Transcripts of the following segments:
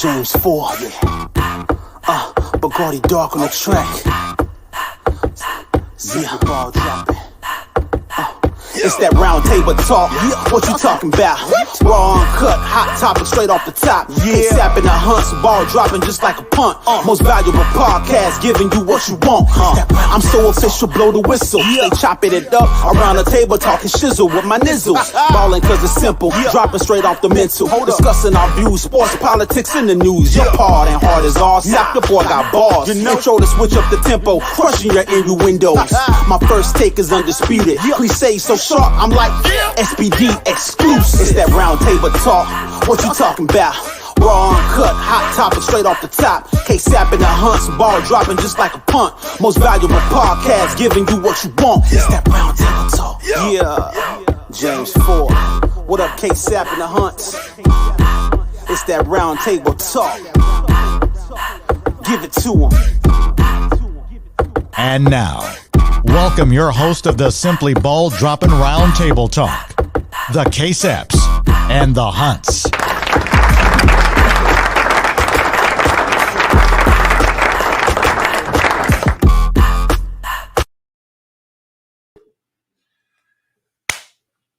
James 4, yeah. Bacardi Dark on the track. Yeah, ball dropping. It's that round table talk. What you talking about? Raw, uncut, hot topic straight off the top. Ksapp in the hunts, ball dropping just like a punt. Most valuable podcast, giving you what you want. I'm so official, blow the whistle. They chopping it up around the table, talking shizzle with my nizzles. Ballin' cause it's simple, dropping straight off the mental. Discussing our views, sports, politics, in the news. Your part and hard as all. Ksapp the boy got bars. Control to switch up the tempo, crushing your innuendos. My first take is undisputed. Cliche so sharp, I'm like SPD exclusive. It's that round table talk. What you talking about? Raw, uncut, hot topic straight off the top. Ksapp in the hunts, ball dropping just like a punt. Most valuable podcast, giving you what you want. It's that round table talk. Yeah, James 4. What up, Ksapp in the hunts? It's that round table talk. Give it to him. And now, welcome your host of the Simply Ball Dropping Round Table Talk, the Ksapps and the Hunts.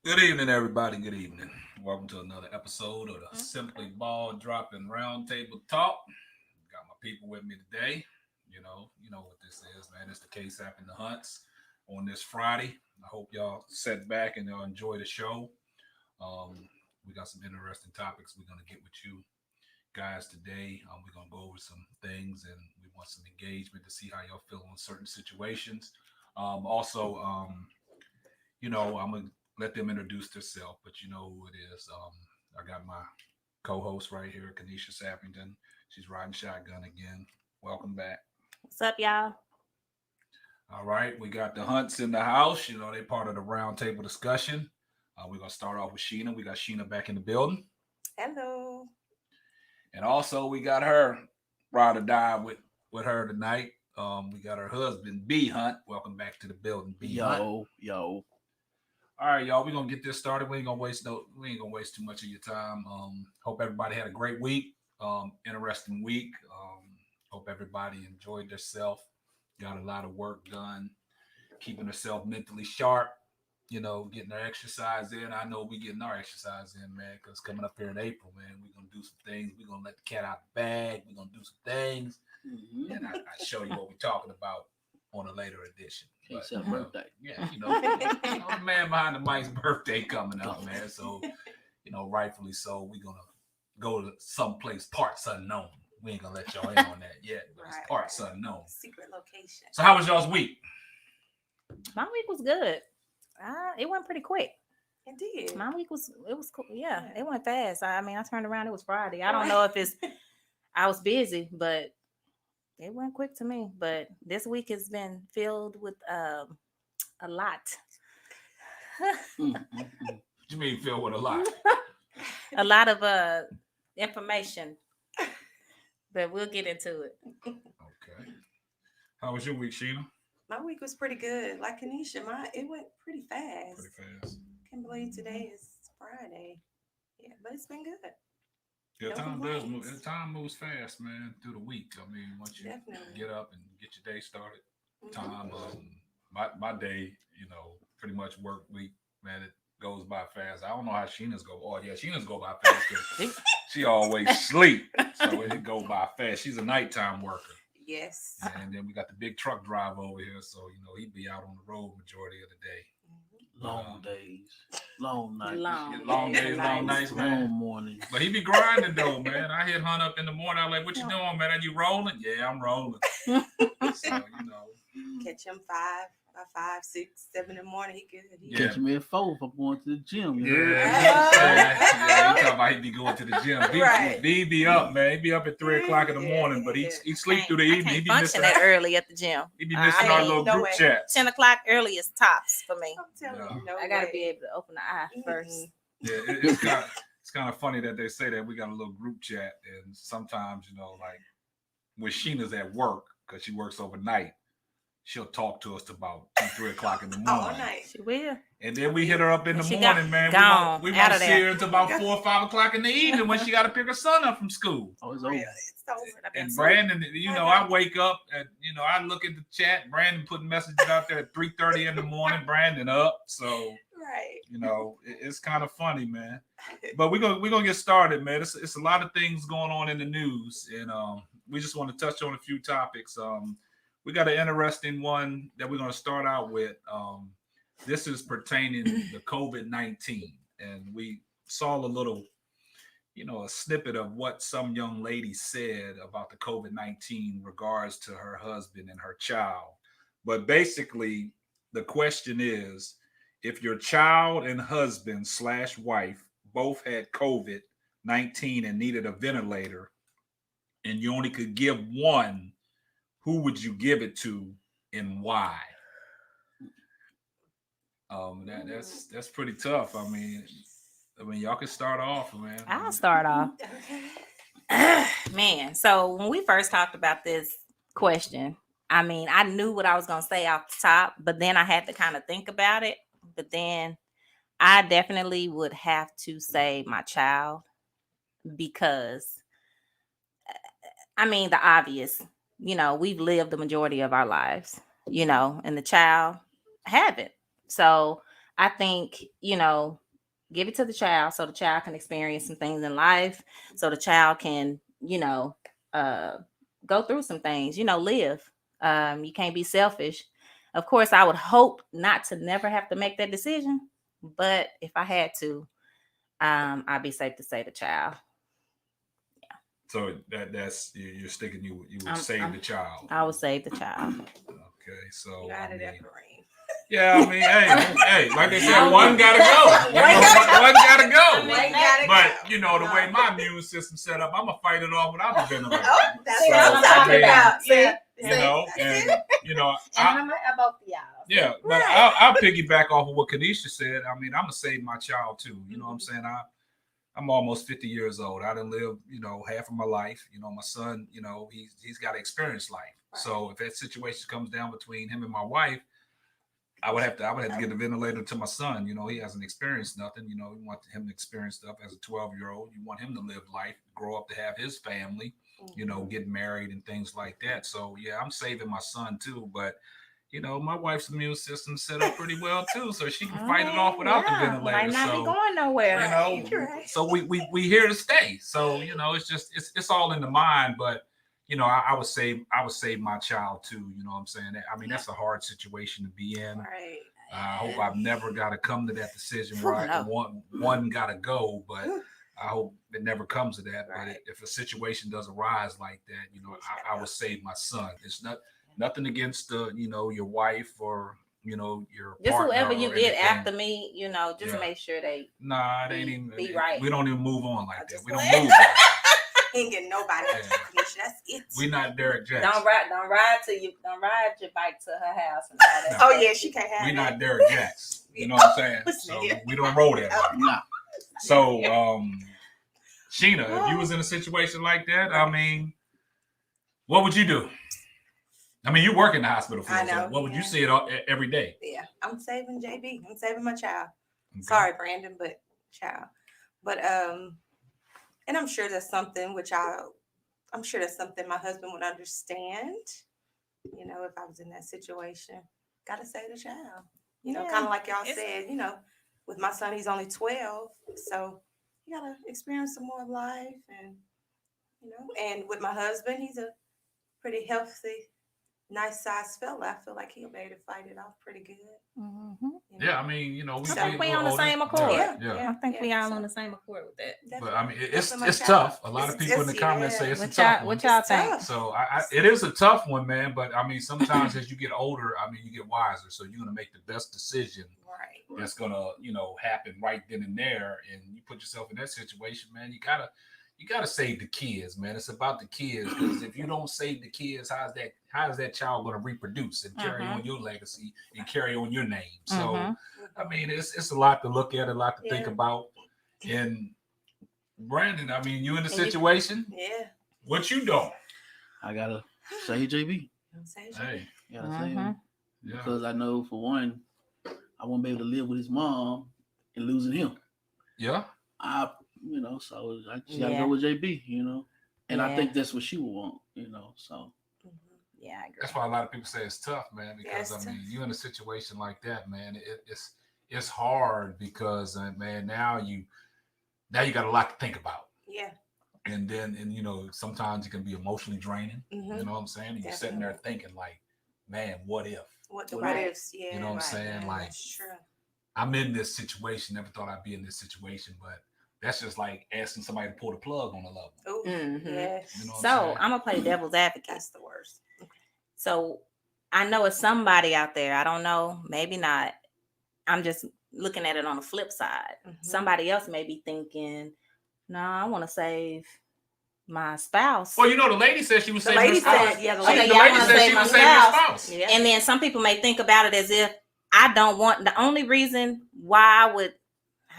Good evening, everybody. Good evening. Welcome to another episode of the Simply Ball Dropping Round Table Talk. Got my people with me today. You know what this is, man. It's the Ksapp and the Hunts on this Friday. I hope y'all sit back and y'all enjoy the show. We got some interesting topics we're going to get with you guys today. We're going to go over some things, and we want some engagement to see how y'all feel on certain situations. I'm going to let them introduce themselves, but you know who it is. I got my co-host right here, Kanisha Sappington. She's riding shotgun again. Welcome back. What's up, y'all? All right, we got the Hunts in the house. You know, they're part of the round table discussion. We're going to start off with Sheena. We got Sheena back in the building. Hello. And also, we got her ride or die with her tonight. We got her husband, B Hunt. Welcome back to the building, B Hunt. Yo. All right, y'all. We're gonna get this started. We ain't gonna waste too much of your time. Hope everybody had a great week. Interesting week. Hope everybody enjoyed themselves. Got a lot of work done. Keeping herself mentally sharp. You know, getting their exercise in. I know we getting our exercise in, man. Because coming up here in April, man, we're gonna do some things. We're gonna let the cat out the bag. We're gonna do some things, and I show you what we're talking about on a later edition. It's her birthday. Yeah, the man behind the mic's birthday coming up, man. So, rightfully so, we're going to go to someplace parts unknown. We ain't going to let y'all in on that yet, but it's parts unknown. Secret location. So how was y'all's week? My week was good. It went pretty quick. It did. My week was cool. Yeah, it went fast. I turned around. It was Friday. I don't know if I was busy, but it went quick to me. But this week has been filled with a lot. What you mean filled with a lot? A lot of information. But we'll get into it. Okay. How was your week, Sheena? My week was pretty good. Like Kanisha, it went pretty fast. Pretty fast. Can't believe today is Friday. Yeah, but it's been good. Yeah, No time complaints. does move. Time moves fast, man, through the week. I mean, once you Definitely. get up and get your day started, time. My day, pretty much work week, man, it goes by fast. I don't know how Sheena's go. Oh yeah, Sheena's go by fast because she always sleep, so it go by fast. She's a nighttime worker. Yes. And then we got the big truck driver over here, so he'd be out on the road majority of the day. Long days, long nights, long days, long nights, man. Long mornings. But he be grinding though, man. I hit Hunt up in the morning. I'm like, "What you doing, man? Are you rolling?" Yeah, I'm rolling. So Catch him 5, 6, 7 in the morning. He good. Yeah. Catch me at 4 if I'm going to the gym. Yeah, he talking about he be going to the gym. Right. B be up, man. He be up at 3 o'clock in the morning, but he sleep through the evening. He be missing that early at the gym. He be missing our little group chat. 10 o'clock early is tops for me. I'm telling you, no I gotta way. be able to open the eye first. Yeah, it's kind of funny that they say that we got a little group chat, and sometimes like when Sheena's at work because she works overnight, she'll talk to us to about 2, 3 o'clock in the All morning. night. She will. And then we hit her up in the She morning, man. gone, We out won't of see there. her until about 4 or 5 o'clock in the evening when she got to pick her son up from school. Oh, it's Really, over. it's over. And Brandon, I wake up and I look at the chat. Brandon putting messages out there at 3:30 in the morning. Brandon up, so Right. it's kind of funny, man. But we're gonna get started, man. It's a lot of things going on in the news, and we just want to touch on a few topics. We got an interesting one that we're gonna start out with. This is pertaining to COVID-19, and we saw a little, a snippet of what some young lady said about the COVID-19 in regards to her husband and her child. But basically, the question is, if your child and husband / wife both had COVID-19 and needed a ventilator, and you only could give one, who would you give it to and why? That's pretty tough. I mean, y'all can start off, man. I'll start off. Okay. Man, so when we first talked about this question, I mean, I knew what I was going to say off the top, but then I had to kind of think about it. But then I definitely would have to say my child, because, I mean, the obvious, we've lived the majority of our lives, and the child haven't. So I think, give it to the child so the child can experience some things in life, so the child can, go through some things, live. You can't be selfish. Of course, I would hope not to never have to make that decision, but if I had to, I'd be safe to say the child. So that's you're sticking. You would save the child. I would save the child. Okay, so You got it, Efrain. yeah, I mean, hey, like I said, one gotta go. One gotta go. One gotta But go. the way my immune system set up, I'm gonna fight it off without the ventilator. Oh, that's So, what I'm I talking mean, about. See? And I'm about y'all. yeah, but Right. I'll piggyback off of what Kanisha said. I mean, I'm gonna save my child too. You know what I'm saying? I'm almost 50 years old. I done lived, half of my life. My son, he's got to experience life. Right. So if that situation comes down between him and my wife, I would have to get a ventilator to my son. He hasn't experienced nothing. You want him to experience stuff as a 12-year-old. You want him to live life, grow up to have his family, get married and things like that. So yeah, I'm saving my son too. But my wife's immune system set up pretty well too, so she can fight it off without the ventilator. Might not so be going nowhere. Right. so we here to stay. So it's all in the mind. But I would save my child too. You know what I'm saying? I mean, that's a hard situation to be in. Right. I hope I've never got to come to that decision where I one got to go, but I hope it never comes to that. Right. But if a situation does arise like that, I would save my son. It's nothing against your wife or your Just partner whoever you or get anything. after me, just Yeah. make sure they Nah, it ain't even. be right. We don't even move on like that. just We don't playing. move. Like that. Ain't getting nobody. Yeah. That's it. We not Derrick Jaxn. don't ride your bike to her house and all that. Oh yeah, she can't have We it. not Derrick Jaxn. You know what I'm saying? So Yeah. we don't roll that way. Nah. So, Sheena, if you was in a situation like that, I mean, what would you do? I mean, you work in the hospital field, I know, so what would you yeah. see it every day? Yeah, I'm saving JB. I'm saving my child. Okay. Sorry, Brandon, but child. But and I'm sure that's something I'm sure that's something my husband would understand. If I was in that situation, gotta save the child. Yeah, kind of like y'all it's- said. With my son, he's only 12, so you gotta experience some more of life, and and with my husband, he's a pretty healthy, nice sized fella. I feel like he'll be able to fight it off pretty good. Mhm. Yeah, I mean, I think we on the same accord. Yeah. I think we all so on the same accord with that. But I mean, it's Definitely my it's child. tough. A lot of It's- people in the it's- comments yeah. say it's a What tough y'all one. what y'all It's think? tough. So it is a tough one, man. But I mean, sometimes as you get older, I mean, you get wiser. So you're gonna make the best decision Right. that's gonna happen right then and there. And you put yourself in that situation, man. You gotta save the kids, man. It's about the kids, because if you don't save the kids, how is that child gonna reproduce and carry on your legacy and carry on your name? So Mhm. I mean, it's a lot to look at, a lot to think Yeah. about. And Brandon, I mean, you in the And you- situation? Yeah. What you doing? I gotta say JB. I'm saying Hey, Gotta say him. Yeah. because I know for one, I won't be able to live with his mom and losing him. Yeah. So I just gotta Yeah. go with JB, and I Yeah. think that's what she would want, So Yeah, I agree. That's why a lot of people say it's tough, man. Yeah, Because it's I mean, tough. you in a situation like that, man. It's hard because man, now you got a lot to think about. Yeah. And sometimes it can be emotionally draining. Mhm. You know what I'm saying? And you're sitting there thinking like, man, what if? What the What what if? ifs? Yeah. You know what I'm Right. saying? Yeah, Like, that's true. I'm in this situation. Never thought I'd be in this situation, but that's just like asking somebody to pull the plug on a loved one. Oh, Mhm. yes. You know what I'm So saying? I'm gonna play devil's advocate. That's the worst. So I know it's somebody out there. I don't know, maybe not. I'm just looking at it on the flip side. Mhm. Somebody else may be thinking, no, I want to save my spouse. Well, the lady said she was The saving her lady spouse. said, yeah, the Okay, lady. The yeah, I lady wanna said save she my was saving her spouse. spouse. Yeah. And then some people may think about it as if I don't want, the only reason why I would,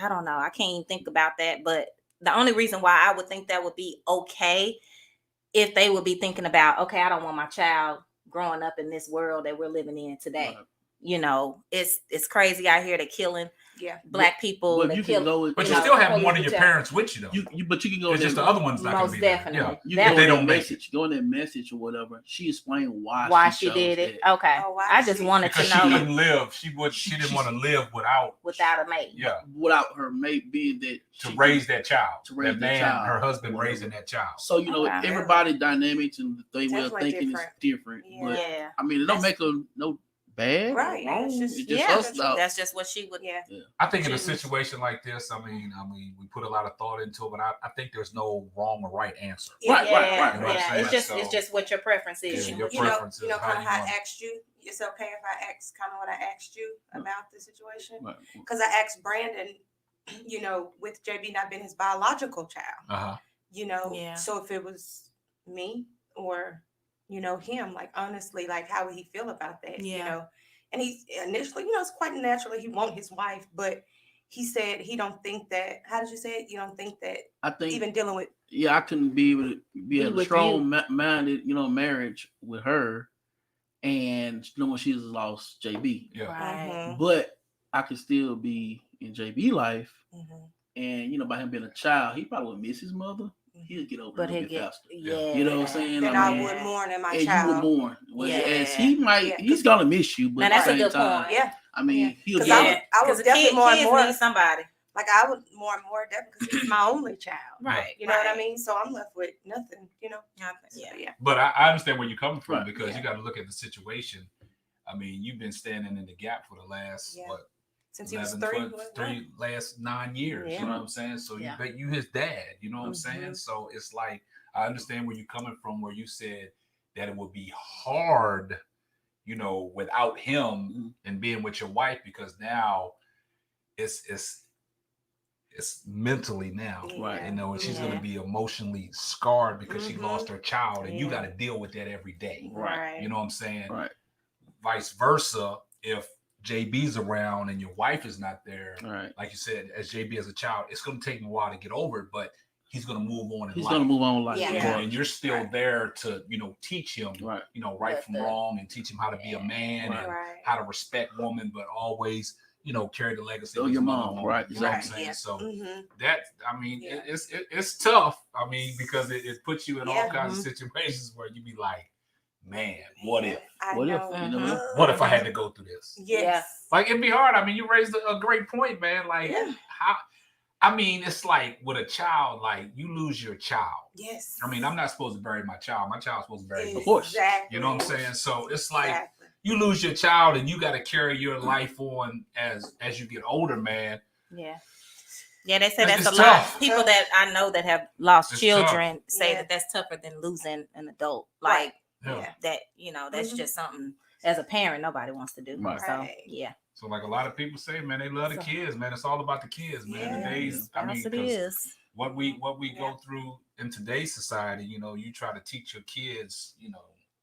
I don't know, I can't even think about that, but the only reason why I would think that would be okay if they would be thinking about, okay, I don't want my child growing up in this world that we're living in today. Right. It's crazy out here. They're killing Yeah. black people. But they you kill, can go with, But you you know, still have police one of your brutality. parents with you, though. but you can go. It's in just that- the other one's not going to Most be there. definitely. Yeah. You That go If they in that don't make it. message, go in that message or whatever. She explained Why she chose did it. that. Okay. Oh, why I just she- wanted Because to she know couldn't live. She didn't want to live without a mate. Yeah. without her mate being that To she raise that child. to raise that that man, child. her husband Whatever. raising that child. So Okay. everybody dynamics and the way of Definitely thinking is different. Yeah. But Yeah. I mean, it don't make them no bad Right, or wrong. it's It's just- just Yeah. us out. That's just what she would. Yeah. I think in a Choose. situation like this, I mean, we put a lot of thought into it, but I think there's no wrong or right answer. Right, Yeah, right. You know what I'm yeah. saying? It's So- just what your preference is. Yeah, your You know, preferences, how kind of you how want I it. asked you. It's okay if I ask kind of what I asked you about the situation, Right. because I asked Brandon, with JB not being his biological child, Uh-huh. Yeah. So if it was me or him, like honestly, like how would he feel about that? Yeah. And he initially, it's quite naturally he want his wife, but he said he don't think that. How did you say it? You don't think that I think even dealing with I couldn't be able to be a with strong minded, marriage with her, and when she's lost JB. Yeah. Right. But I could still be in JB life, Mhm. and by him being a child, he probably would miss his mother. He'll get over But it a he'll little bit get, faster. yeah. You know what I'm saying? Then I I mean, would mourn in my as child. you were born. Whereas Yeah. he might, Yeah, he's gonna miss you, but Now, at that's the a same good time, point. Yeah. I mean, he'll 'Cause get I over would- I was Because definitely more and kids more- need somebody. Like I would more and more definitely because he's my only child. Right. You know what I mean? So I'm left with nothing. Nothing. So, Yeah. yeah. But I understand where you're coming from, Right. because Yeah. you got to look at the situation. I mean, you've been standing in the gap for the last, Yeah. Since he was 3. last 9 years. Yeah. You know what I'm saying? So Yeah. you his dad. You know what I'm saying? Mhm. So it's like, I understand where you're coming from, where you said that it would be hard, without him and being with your wife, because now it's mentally now, Right. and she's Yeah. going to be emotionally scarred because she Mhm. lost her child, and you Yeah. got to deal with that every day. Right. You know what I'm saying? right, Vice versa, if JB's around and your wife is not there, right. like you said, as JB as a child, it's going to take him a while to get over it, but he's going to move on in He's life. gonna move on with life. Yeah. Yeah. And you're still Right. there to, teach him, Right. right But from the- wrong, and teach him how to be a man Right. and Right. how to respect woman, but always, carry the legacy Oh, of his your mother mom, on. right, You know what I'm exactly. saying? So Mhm. that, I mean, Yeah. it's tough. I mean, because it puts you in all Yeah. kinds of situations where you be like, man, what if? I What if, know. you know? What if I had to go through this? Yes. Like, it'd be hard. I mean, you raised a great point, man. Like, Yeah. how? I mean, it's like with a child, like you lose your child. Yes. I mean, I'm not supposed to bury my child. My child's supposed to bury me. Of course. Exactly. You know what I'm saying? So it's like Exactly. you lose your child, and you got to carry your life on as you get older, man. Yeah. Yeah, they say It's- that's a it's lot. tough. People that I know that have lost It's children say Yeah. that that's tougher than losing an adult. Right. Like Yeah. that, that's Mhm. just something as a parent nobody wants to do. Right. So Right. yeah. So like a lot of people say, man, they love the So- kids, man. It's all about the kids, man. Yeah. Today's, I mean, Yes, it 'cause is. what we Yeah. go through in today's society, you try to teach your kids,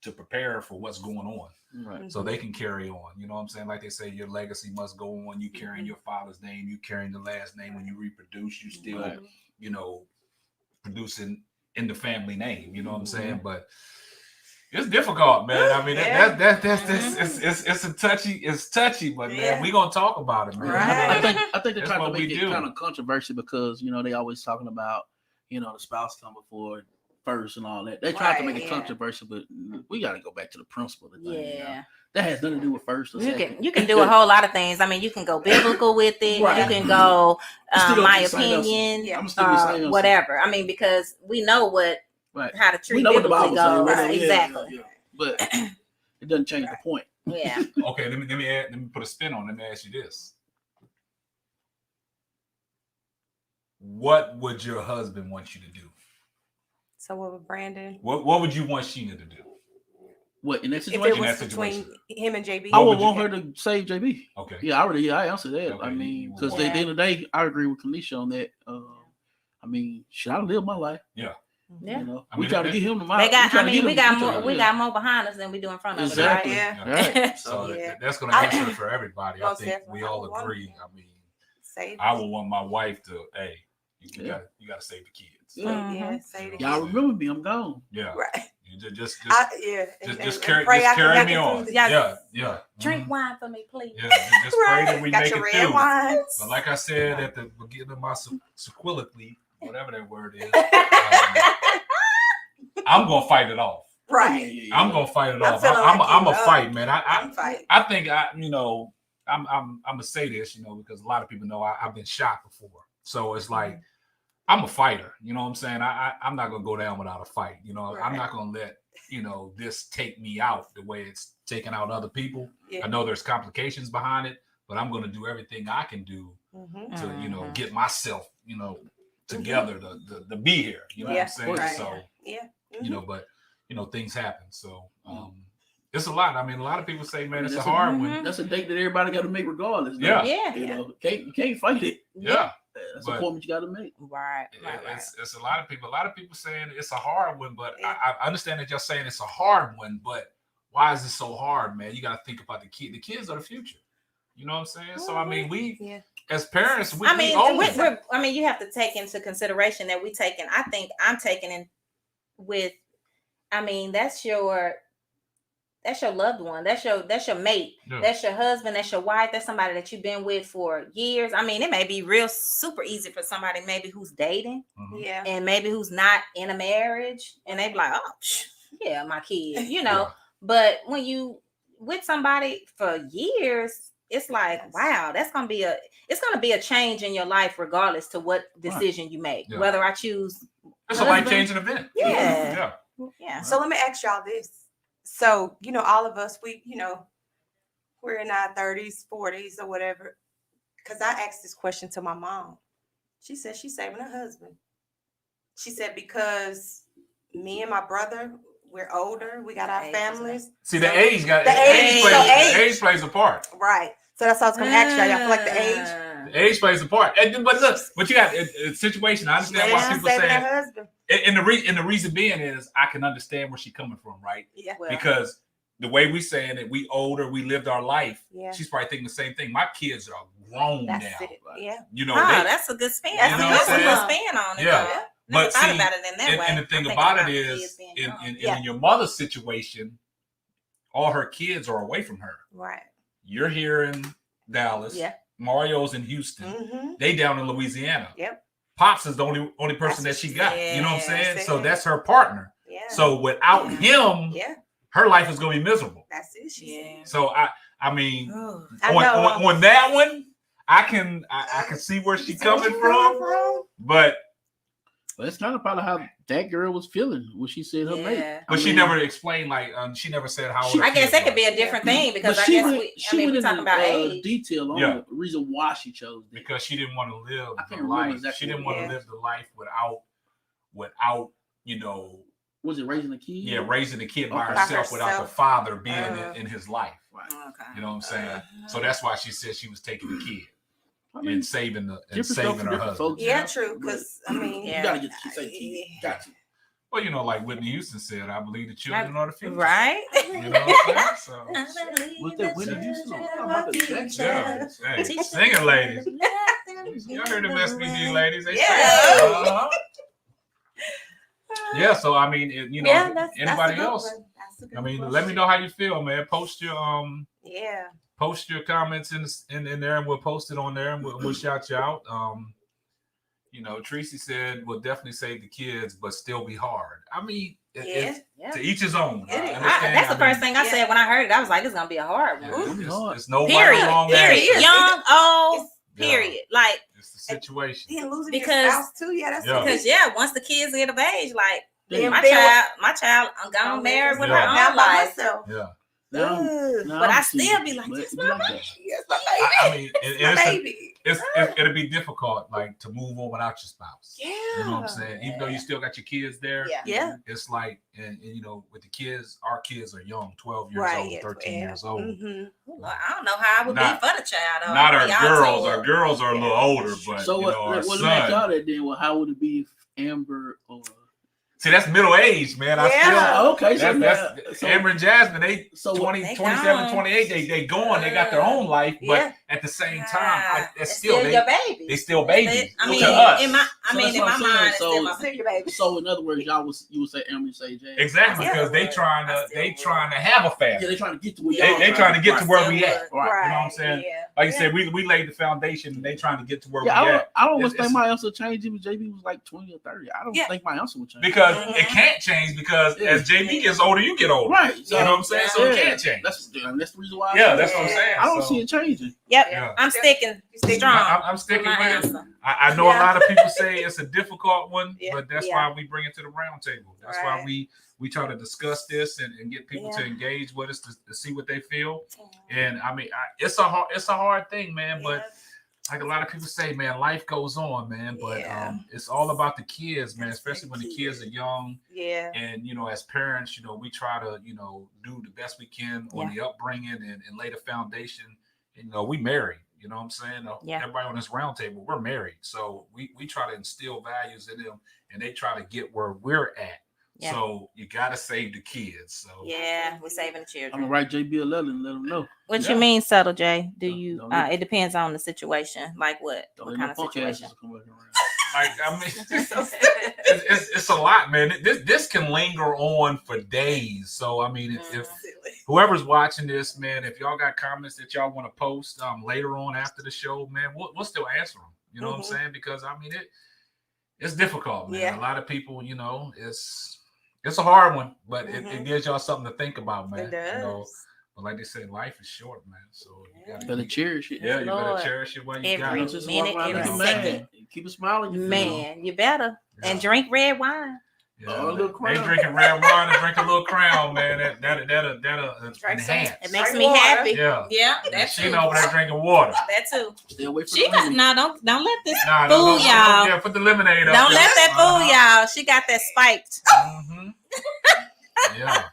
to prepare for what's going on, Right. so they can carry on. You know what I'm saying? Like they say, your legacy must go on. You carrying your father's name, you carrying the last name. When you reproduce, you still, Right. producing in the family name. You know what I'm saying? But It's difficult, man. I mean, Yeah. it's touchy, but Yeah. man, we gonna talk about it, man. Right. I think they're That's trying to what we make it do. kind of controversial because they always talking about the spouse come before first and all that. They try to Right, make it yeah. controversial, but we got to go back to the principle of the thing. Yeah. That has nothing to do with first or second. You can do a whole lot of things. I mean, you can go biblical with it. Right. You can go my be saying opinion, Yeah. I'm still be saying whatever. I mean, because we know how to treat We know what the biblically Bible goes. says. Yeah, Exactly. yeah. But it doesn't change the point. Yeah. Okay, let me put a spin on it. Let me ask you this. What would your husband want you to do? So what with Brandon? What would you want Sheena to do? What in that If situation? it was that between situation. him and JB, I What would would you want her to save JB. Okay. Yeah, I answered that. Okay, I mean, you because would. at the end of the day, I agree with Kanisha on that. I mean, should I live my life? Yeah. Yeah. You know, I we mean, try to that- get him to They mind. got. I try to mean, get we him- got try more. to- We yeah. got more behind us than we do in front of Exactly. us, Yeah. Right. So Yeah. that's going to answer it for everybody. I Most think definitely. we I all would want agree. him. I mean, save. I would want my wife to, hey, you Yeah. got to save the kids. Yeah. Yeah, save the Y'all kids. remember me? I'm gone. Yeah. Right. You just And carry pray I can carry make me it on. through Yeah. this. Yeah. Drink Mhm. wine for me, please. Yeah. Just pray that we Got make your it red through. wines. But like I said at the beginning of my sequility, whatever that word is, I'm gonna fight it off. Right. I'm gonna fight it I'm off. feeling I'm like a you. fight, man. I'm fighting. I think I'm gonna say this, because a lot of people know I've been shot before. So it's like I'm a fighter. You know what I'm saying? I'm not gonna go down without a fight. I'm Right. not gonna let this take me out the way it's taking out other people. Yeah. I know there's complications behind it, but I'm gonna do everything I can do Mm-hmm. to Mhm. get myself together to be here. You know what Yeah, I'm saying? right. So Yeah. but things happen. So it's a lot. I mean, a lot of people say, man, it's a That's a- hard one. That's a date that everybody got to make regardless. though. Yeah. Yeah. You can't fight it. Yeah. That's But- a point you got to make. Right. It's a lot of people. A lot of people saying it's a hard one, but Yeah. I understand that you're saying it's a hard one. But why is it so hard, man? You got to think about the kid. The kids are the future. You know what I'm saying? So I mean, we Yeah. as parents, we I mean, own it. you have to take into consideration that I think I'm taking in with. I mean, that's your loved one. That's your mate. Yeah. That's your husband. That's your wife. That's somebody that you've been with for years. I mean, it may be real super easy for somebody maybe who's dating Mhm. Yeah. and maybe who's not in a marriage, and they be like, oh, yeah, my kid, Yeah. But when you with somebody for years, it's like, Yes. wow, it's gonna be a change in your life regardless to what decision you make. Yeah. Whether I choose It's a life-changing event. Yeah. Yeah. yeah. So let me ask y'all this. So, all of us, we're in our 30s, 40s, or whatever. Because I asked this question to my mom. She said she's saving her husband. She said, because me and my brother, we're older. We got our Age is families. See, the So- age the age plays a part. Right. So that's what I was going to ask y'all. Y'all feel like the age? The age plays a part. But look, you got a situation. I understand why Yeah, people saving her say, husband. and the reason being is I can understand where she's coming from, right? Yeah. Well, Because the way we saying it, we older, we lived our life. Yeah. She's probably thinking the same thing. My kids are grown That's now. it. Yeah. that's a good spin. That's That's a a good good spin. spin on it. Yeah. though. But Never thought see, about it in that way. and the thing I'm thinking about it kids is, being in young. Yeah. your mother's situation, all her kids are away from her. Right. You're here in Dallas. Yeah. Mario's in Houston. Mm-hmm. They down in Louisiana. Yep. Pops is the only person that That's she what got. she You know what I'm said. saying? So Said. that's her partner. Yeah. So without him, Yeah. her life is going to be miserable. That's it. She said. Yeah. So I mean, I know. on that one, I can see where she's coming from, but That's kind of probably how that girl was feeling when she said her mate. Yeah. she never explained she never said how old. She- her I guess kids that could were. be a different thing because But I guess we talking about age. detail on Yeah. the reason why she chose that. Because she didn't want to live I can't the remember life. exactly She didn't what want it to was. live the life without Was it raising a kid? raising a kid by Okay. herself without the herself. father being Uh-huh. in his life. Right. Okay. You know what I'm saying? So that's why she said she was taking the kid I mean, and saving different stuff saving for her different husband. folks. Yeah, now, true. but Because I mean, Yeah. You gotta get the kid. Say kid. Got you. Well, like Whitney Houston said, I believe the children are the future. Right? You know what I'm saying? Was that Whitney Houston? I'm Michael Jackson. So, yeah. Hey, sing it, ladies. Y'all heard the SBD ladies. They Yeah. sing. Yeah, so I mean, that's anybody a good else? one. That's I mean, let me know how you feel, man. Post your Yeah. post your comments in there, and we'll post it on there, and we'll shout you out. You know, Tracy said we'll definitely save the kids, but still be hard. I mean, it's to each his own. That's the first thing I said when I heard it. I was like, it's gonna be a hard one. It's no period. wrong Period. Young, old. Period. Like it's the situation. Then losing because your spouse too. Yeah, that's because once the kids get of age, like my child, I'm gone married with her own life. Yeah. But I still be like, this my baby. Yes, my baby. I mean, baby. it'll be difficult, like to move on without your spouse. Yeah. You know what I'm saying? Even though you still got your kids there. Yeah. It's like, and you know, with the kids, our kids are young, 12 years old, 13 years old. Well, I don't know how I would be for the child. Not our girls. Our girls are a little older, but so you know, our what son. make y'all that then? Well, how would it be if Amber or See, that's middle age, man. I still okay. So Amber and Jasmine, they 20, they 27, 28, they going, they got their own life, but at the same time, it's still your baby. They still babies. I mean, to us. in my mind, it's still my baby. So in other words, you would say Amber, you say Jay. Exactly, because they trying to have a family. Yeah, they trying to get to where they trying to get to where we at. Right. You know what I'm saying? Yeah. Like you said, we laid the foundation, and they trying to get to where we at. I don't think my answer changed if JB was like 20 or 30. I don't think my answer would change because it can't change because as JB gets older, you get older. Right. You know what I'm saying? So it can't change. That's the reason why. That's what I'm saying. I don't see it changing. Yep. Yeah. I'm sticking strong. I'm sticking with it. Answer. I know a lot of people say it's a difficult one, but that's why we bring it to the round table. That's why we try to discuss this and get people to engage with us to see what they feel. And I mean, it's a hard thing, man. But like a lot of people say, man, life goes on, man. But it's all about the kids, man. Especially when the kids are young. Yeah. And you know, as parents, you know, we try to do the best we can on the upbringing and lay the foundation. And, you know, we married. You know what I'm saying? Everybody on this round table, we're married. So we try to instill values in them, and they try to get where we're at. Yeah. So you got to save the kids. So we're saving the children. I'm going to write JB a letter and let them know. What you mean, subtle J? Do you, it depends on the situation. Like what? What kind of situation? Like, I mean, it's a lot, man. This can linger on for days. So, I mean, if whoever's watching this, man, if y'all got comments that y'all want to post later on after the show, man, we'll still answer them. You know what I'm saying? Because, I mean, it's difficult, man. Yeah. A lot of people, you know, it's a hard one, but it gives y'all something to think about, man. It does. You know? But like they said, life is short, man. So you better cherish it. Yeah, you better cherish it while you got it. Every minute, every second. Keep it smiling. Man, you better. Yeah. And drink red wine. Yeah, they drinking red wine and drink a little Crown, man. That'll enhance. It makes me happy. Yeah, that's she know over there drinking water. That too. Stay away from don't let this fool y'all. Yeah, put the lemonade up. Don't let that fool y'all. She got that spiked. Yeah.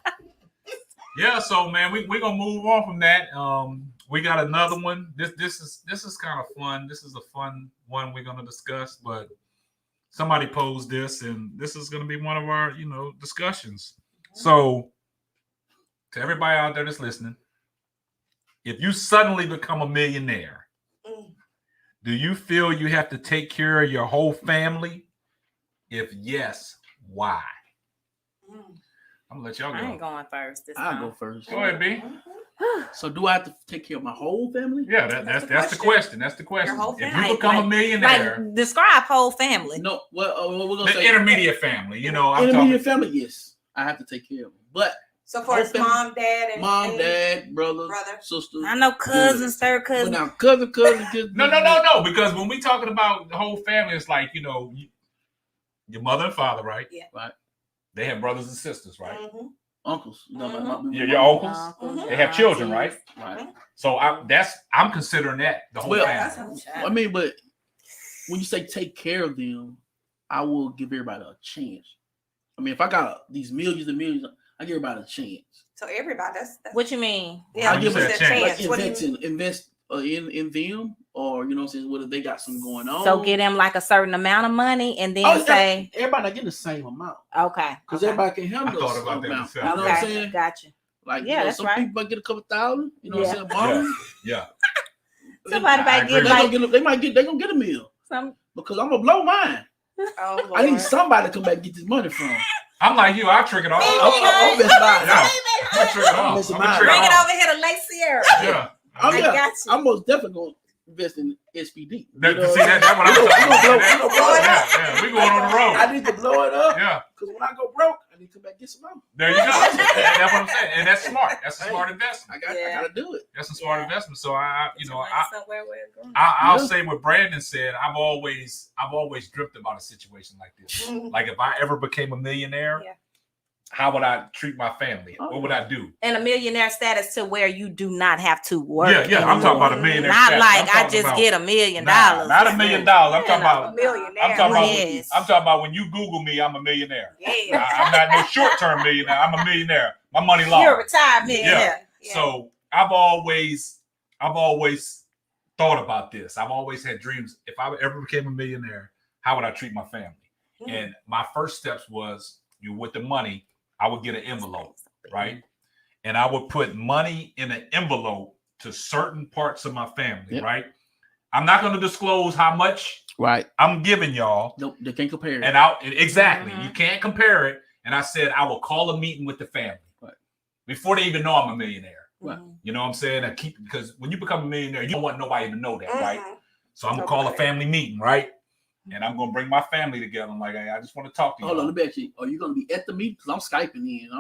Yeah, so man, we're gonna move on from that. We got another one. This is kind of fun. This is a fun one we're gonna discuss, but somebody posed this, and this is gonna be one of our discussions. So to everybody out there that's listening, if you suddenly become a millionaire, do you feel you have to take care of your whole family? If yes, why? I'm gonna let y'all go. I ain't going first. I'll go first. Go ahead, B. So do I have to take care of my whole family? Yeah, that's the question. That's the question. Your whole if you become a millionaire, like describe whole family. No, well, we're gonna the say intermediate family. Intermediate family. Yes, I have to take care of them. But so for his mom, dad, brother, sister. I know cousins, third cousin. But now cousin. No. Because when we talking about the whole family, it's like your mother and father, right? Yeah. Right. They have brothers and sisters, right? Uncles. Your uncles. They have children, right? Right. So I'm considering that the whole family. I mean, but when you say take care of them, I will give everybody a chance. I mean, if I got these millions and millions, I give everybody a chance. So everybody, that's what you mean? Yeah, I give them a chance. Invest in them, or you know what I'm saying, whether they got something going on. So get them like a certain amount of money, and then say everybody not getting the same amount. Okay. Because everybody can handle. I thought about that myself. You know what I'm saying? Gotcha. Like that's some right. people might get a couple thousand. You know what I'm saying? Yeah. Somebody might get they gonna get a meal. Because I'm gonna blow mine. Oh, I need somebody to come back and get this money from. I'm like you. I'll trick it off. I'm gonna trigger her. Listen, I'm gonna trigger Bring it her. over here to Lake Sierra. Yeah. Oh, I yeah. got you. I'm most definitely going to invest in SPD. That, see, that's what I'm talking about. blow it up. Yeah, we going on the road. I need to blow it up. Yeah. Because when I go broke, I need to come back and get some more. There you go. That's what I'm saying. And that's smart. That's a smart investment. I gotta do it. That's a smart investment. So Somewhere where it's going. I'll say what Brandon said. I've always dreamt about a situation like this. Mhm. Like if I ever became a millionaire, Yeah. how would I treat my family? What would I do? And a millionaire status to where you do not have to work. Yeah. I'm talking about a millionaire. Not status. like I'm I talking just about- get $1 million. Nah, not $1 million. I'm talking A about. millionaire. I'm talking about. Yes. I'm talking about when you Google me, I'm a millionaire. Yeah. I'm not no short-term millionaire. I'm a millionaire. My money long. You're a retired millionaire. Yeah. So I've always thought about this. I've always had dreams. If I ever became a millionaire, how would I treat my family? Mhm. And my first steps was with the money, I would get an envelope, right? And I would put money in an envelope to certain parts of my family, Yep. right? I'm not going to disclose how much Right. I'm giving y'all. Nope. They can't compare it. And exactly, Mhm. you can't compare it. And I said I will call a meeting with the family Right. before they even know I'm a millionaire. Right. Mhm. You know what I'm saying? Because when you become a millionaire, you don't want nobody to know that, right? Mhm. So I'm gonna call a Okay. family meeting, right? And I'm gonna bring my family together. I'm like, hey, I just want to talk to you. Hold on, let me ask you. Are you going to be at the meeting? Because I'm Skyping in. Oh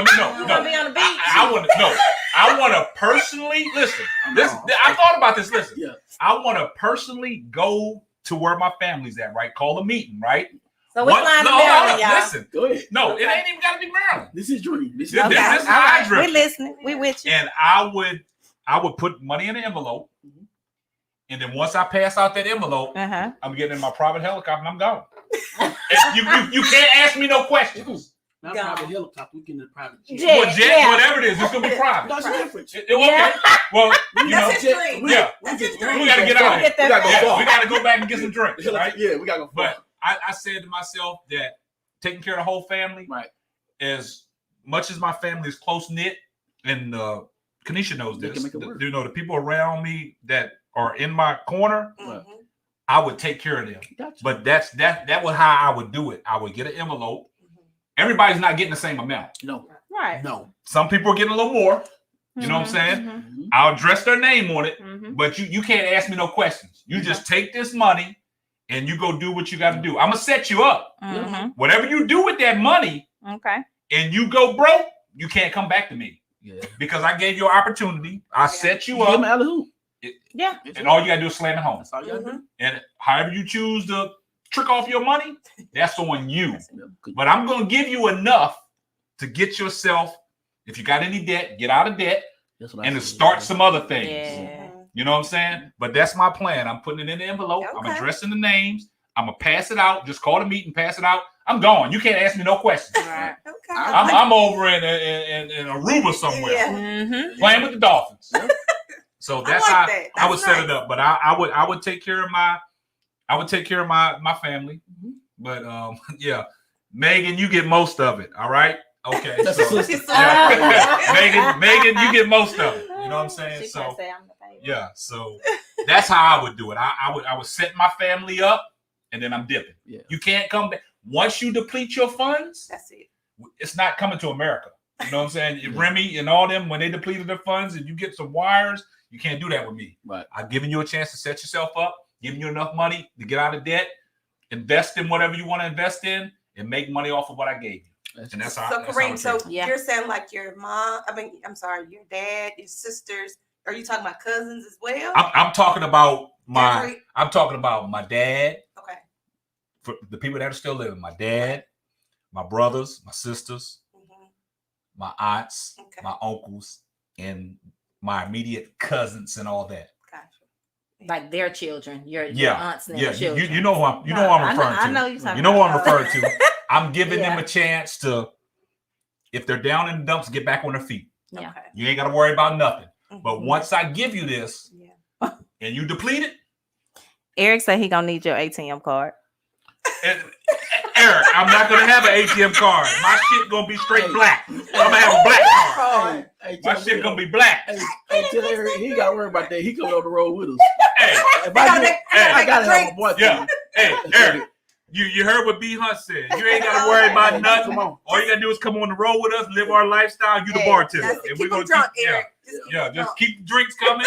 You no, wanna no. be on the beach? I want to no. I want to personally listen. I thought about this. Listen, Yeah. I want to personally go to where my family's at, right? Call a meeting, right? So we're flying to No, Maryland, y'all. listen. Go ahead. No, it ain't even got to be Maryland. This is dream. This is This- Okay. this is All how I right. drift. We listening. We with you. And I would put money in an envelope, and then once I pass out that envelope, Uh-huh. I'm getting in my private helicopter and I'm gone. And you can't ask me no questions. Not Go. private helicopter. We getting a private jet. Jet. Well, jet, Yeah. whatever it is, it's gonna be private. That's the difference. Okay. Yeah. Well, you know, That's his dream. yeah. That's his We dream. gotta get out of here. Get that We gotta Yeah, go far. we gotta go back and get some drinks, right? Yeah, we gotta go far. But I said to myself that taking care of the whole family, Right. as much as my family is close knit, and Kanisha knows They this, can make it work. you know, the people around me that are in my corner, Mhm. I would take care of them. Gotcha. But that was how I would do it. I would get an envelope. Mhm. Everybody's not getting the same amount. No. Right. No. Some people are getting a little more. You know what I'm saying? Mhm. I'll address their name on it, Mm-hmm. but you can't ask me no questions. You just take this money and you go do what you got to do. I'm gonna set you up. Mm-hmm. Whatever you do with that money Okay. and you go broke, you can't come back to me Yeah. because I gave you an opportunity. I set you Give him up, alley hoop. Yeah. and all you gotta do is slam it home. That's all you gotta do. And however you choose to trick off your money, that's on you. Good. But I'm gonna give you enough to get yourself. If you got any debt, get out of debt That's what I and to said. start some other things. Yeah. You know what I'm saying? But that's my plan. I'm putting it in the envelope. I'm Okay. addressing the names. I'm gonna pass it out. Just call the meeting, pass it out. I'm gone. You can't ask me no questions. Right. Okay. I'm over in Aruba somewhere Yeah. Mm-hmm. playing with the Dolphins. So that's like how that. I would That's set it nice. up. But I would take care of my my family. Mm-hmm. But yeah, Megan, you get most of it. All right. Okay. That's So, a sister. yeah. Megan, you get most of it. You know what I'm saying? She So can't say I'm the favorite. yeah, so that's how I would do it. I would set my family up and then I'm dipping. Yeah. You can't come back once you deplete your funds. That's it. It's not coming to America. You know what I'm saying? Remy and all them, when they depleted their funds and you get some wires, you can't do that with me. Right. I've given you a chance to set yourself up, giving you enough money to get out of debt, invest in whatever you want to invest in, and make money off of what I gave you. And that's how. So that's how Kareem, it so is. Yeah. you're saying like your mom, I'm sorry, your dad, your sisters, are you talking about cousins as well? I'm talking about Every- I'm talking about my dad. Okay. For the people that are still living, my dad, my brothers, my sisters, Mhm. my aunts, Okay. my uncles, and my immediate cousins and all that. Gotcha. Like their children, your Yeah, aunts and yeah. their children. You know who I'm. You know who I'm referring to. I know you're talking You know who I'm about. referring to. I'm giving them Yeah. a chance to, if they're down in the dumps, get back on their feet. Yeah. Okay. You ain't got to worry about nothing. But Mhm. once I give you this Yeah. and you deplete it, Eric said he gonna need your ATM card. and, Eric, I'm not gonna have an ATM card. My shit gonna be straight black. I'm gonna have a black card. Hey, My tell shit him- gonna be black. Hey, tell Eric he got to worry about that. He coming on the road with us. Hey, If I, Hey, I gotta have a boy. yeah. Hey, Eric. You heard what B Hunt said. You ain't gotta worry about nothing. Come on. All you gotta do is come on the road with us, live our lifestyle. You the bartender, That's it. and Keep we're them gonna drunk, Eric. just keep the drinks coming.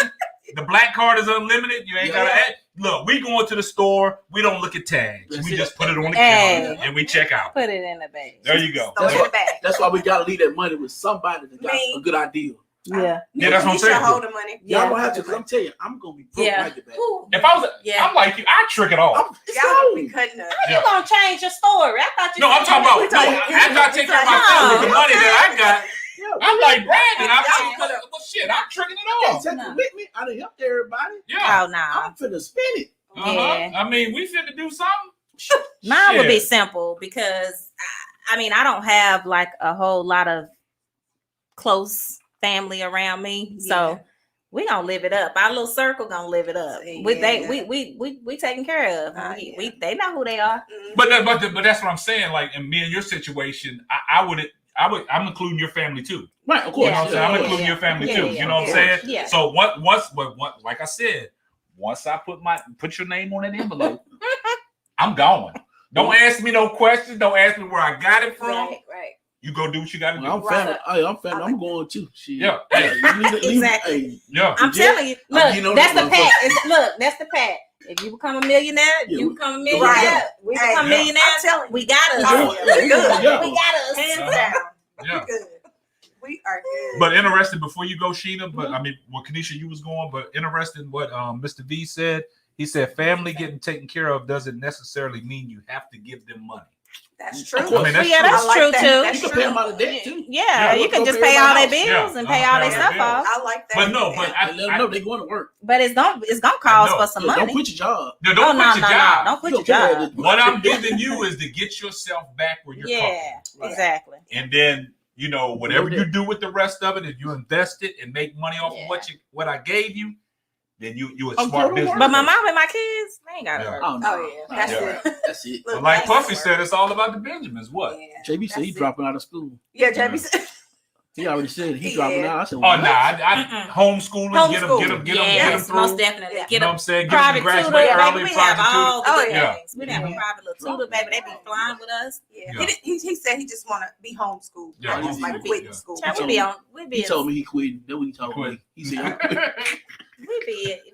The black card is unlimited. You ain't gotta look. We going to the store. We don't look at tags. We just put it on the counter and we check out. Put it in the bag. There you go. Throw it in the bag. That's why we gotta leave that money with somebody that got a good idea. Yeah. Yeah, that's what I'm You saying. should hold the money. Y'all don't have to. Cause I'm telling you, I'm gonna be broke like it back. If I was, I'm like you. I trick it off. Y'all be cutting up. You gonna change your story? I thought you. No, I'm talking about after I take care of myself with the money that I got. I'm like Brandon. Well, shit, I'm tricking it off. Take it with me. I done helped everybody. Yeah. Oh no. I'm finna spend it. Yeah. I mean, we finna do something. Mine would be simple because I mean I don't have like a whole lot of close family around me, so we gonna live it up. Our little circle gonna live it up. We taken care of. They know who they are. But that's what I'm saying. Like in me and your situation, I'm including your family too. Right, of course. You know what I'm saying? I'm including your family too. You know what I'm saying? Yeah. So once, like I said, once I put your name on an envelope, I'm going. Don't ask me no questions. Don't ask me where I got it from. Right. You go do what you got to do. I'm family. I'm family. I'm going too. Shit. Yeah. Exactly. Yeah. I'm telling you. Look, that's the pact. That's the pact. If you become a millionaire, you become a millionaire. Right. We become millionaires. We got us. We're good. We got us. Hands down. Yeah. We're good. We are good. But interesting, before you go, Sheena, but I mean, what Kanisha, you was going, but interesting what Mr. V said. He said family getting taken care of doesn't necessarily mean you have to give them money. That's true. I mean, that's true. That's I true like that. too. That's You can pay them out of debt too. Yeah, you can just pay all their bills and pay all their stuff off. I like that. But no, but Let them know they're going to work. But it's gonna cost for some money. Don't quit your job. No, don't quit your job. Don't quit your job. What I'm giving you is to get yourself back where you're comfortable. Exactly. And then, you know, whatever you do with the rest of it, if you invest it and make money off of what I gave you, then you a smart business. But my mom and my kids, they ain't got to work. Oh yeah, That's it. But like Puffy said, it's all about the Benjamins. What? Yeah, JB said he dropping out of school. Yeah, JB said He already said he dropping out. I said, Oh, I homeschooling, get them through. Most definitely. You know what I'm saying? Get them Private to graduate tutor, early. baby. We have all the good yeah. things. We have a private little tutor, baby. They be flying with us. Yeah. He said he just want to be homeschooled. Yeah, Not just like quit school. He told me he quit. That's what he told me. He said,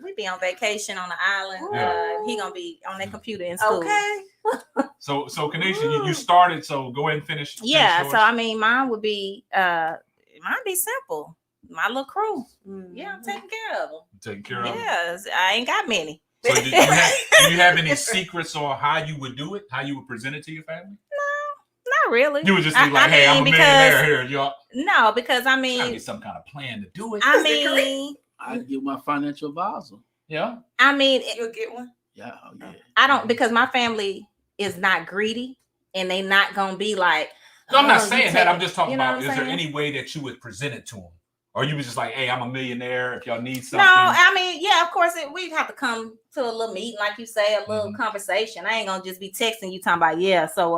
we be on vacation on the island. He gonna be on that computer in school. Okay. So Kanisha, you started. So go ahead and finish. Yeah. So I mean, mine would be simple. My little crew. Yeah, I'm taking care of them. Taking care of them. Yes, I ain't got many. So do you have any secrets on how you would do it? How you would present it to your family? No, not really. You would just be like, "Hey, I'm a millionaire here, y'all." No, because I mean, gotta be some kind of plan to do it. I mean, I give my financial advisor. Yeah. I mean, you'll get one. Yeah, yeah. I don't, because my family is not greedy, and they not gonna be like. No, I'm not saying that. I'm just talking about. Is there saying? any way that you would present it to them? Or you was just like, hey, I'm a millionaire. If y'all need something. No, I mean, yeah, of course, we'd have to come to a little meeting, like you say, a little conversation. I ain't gonna just be texting you talking about, so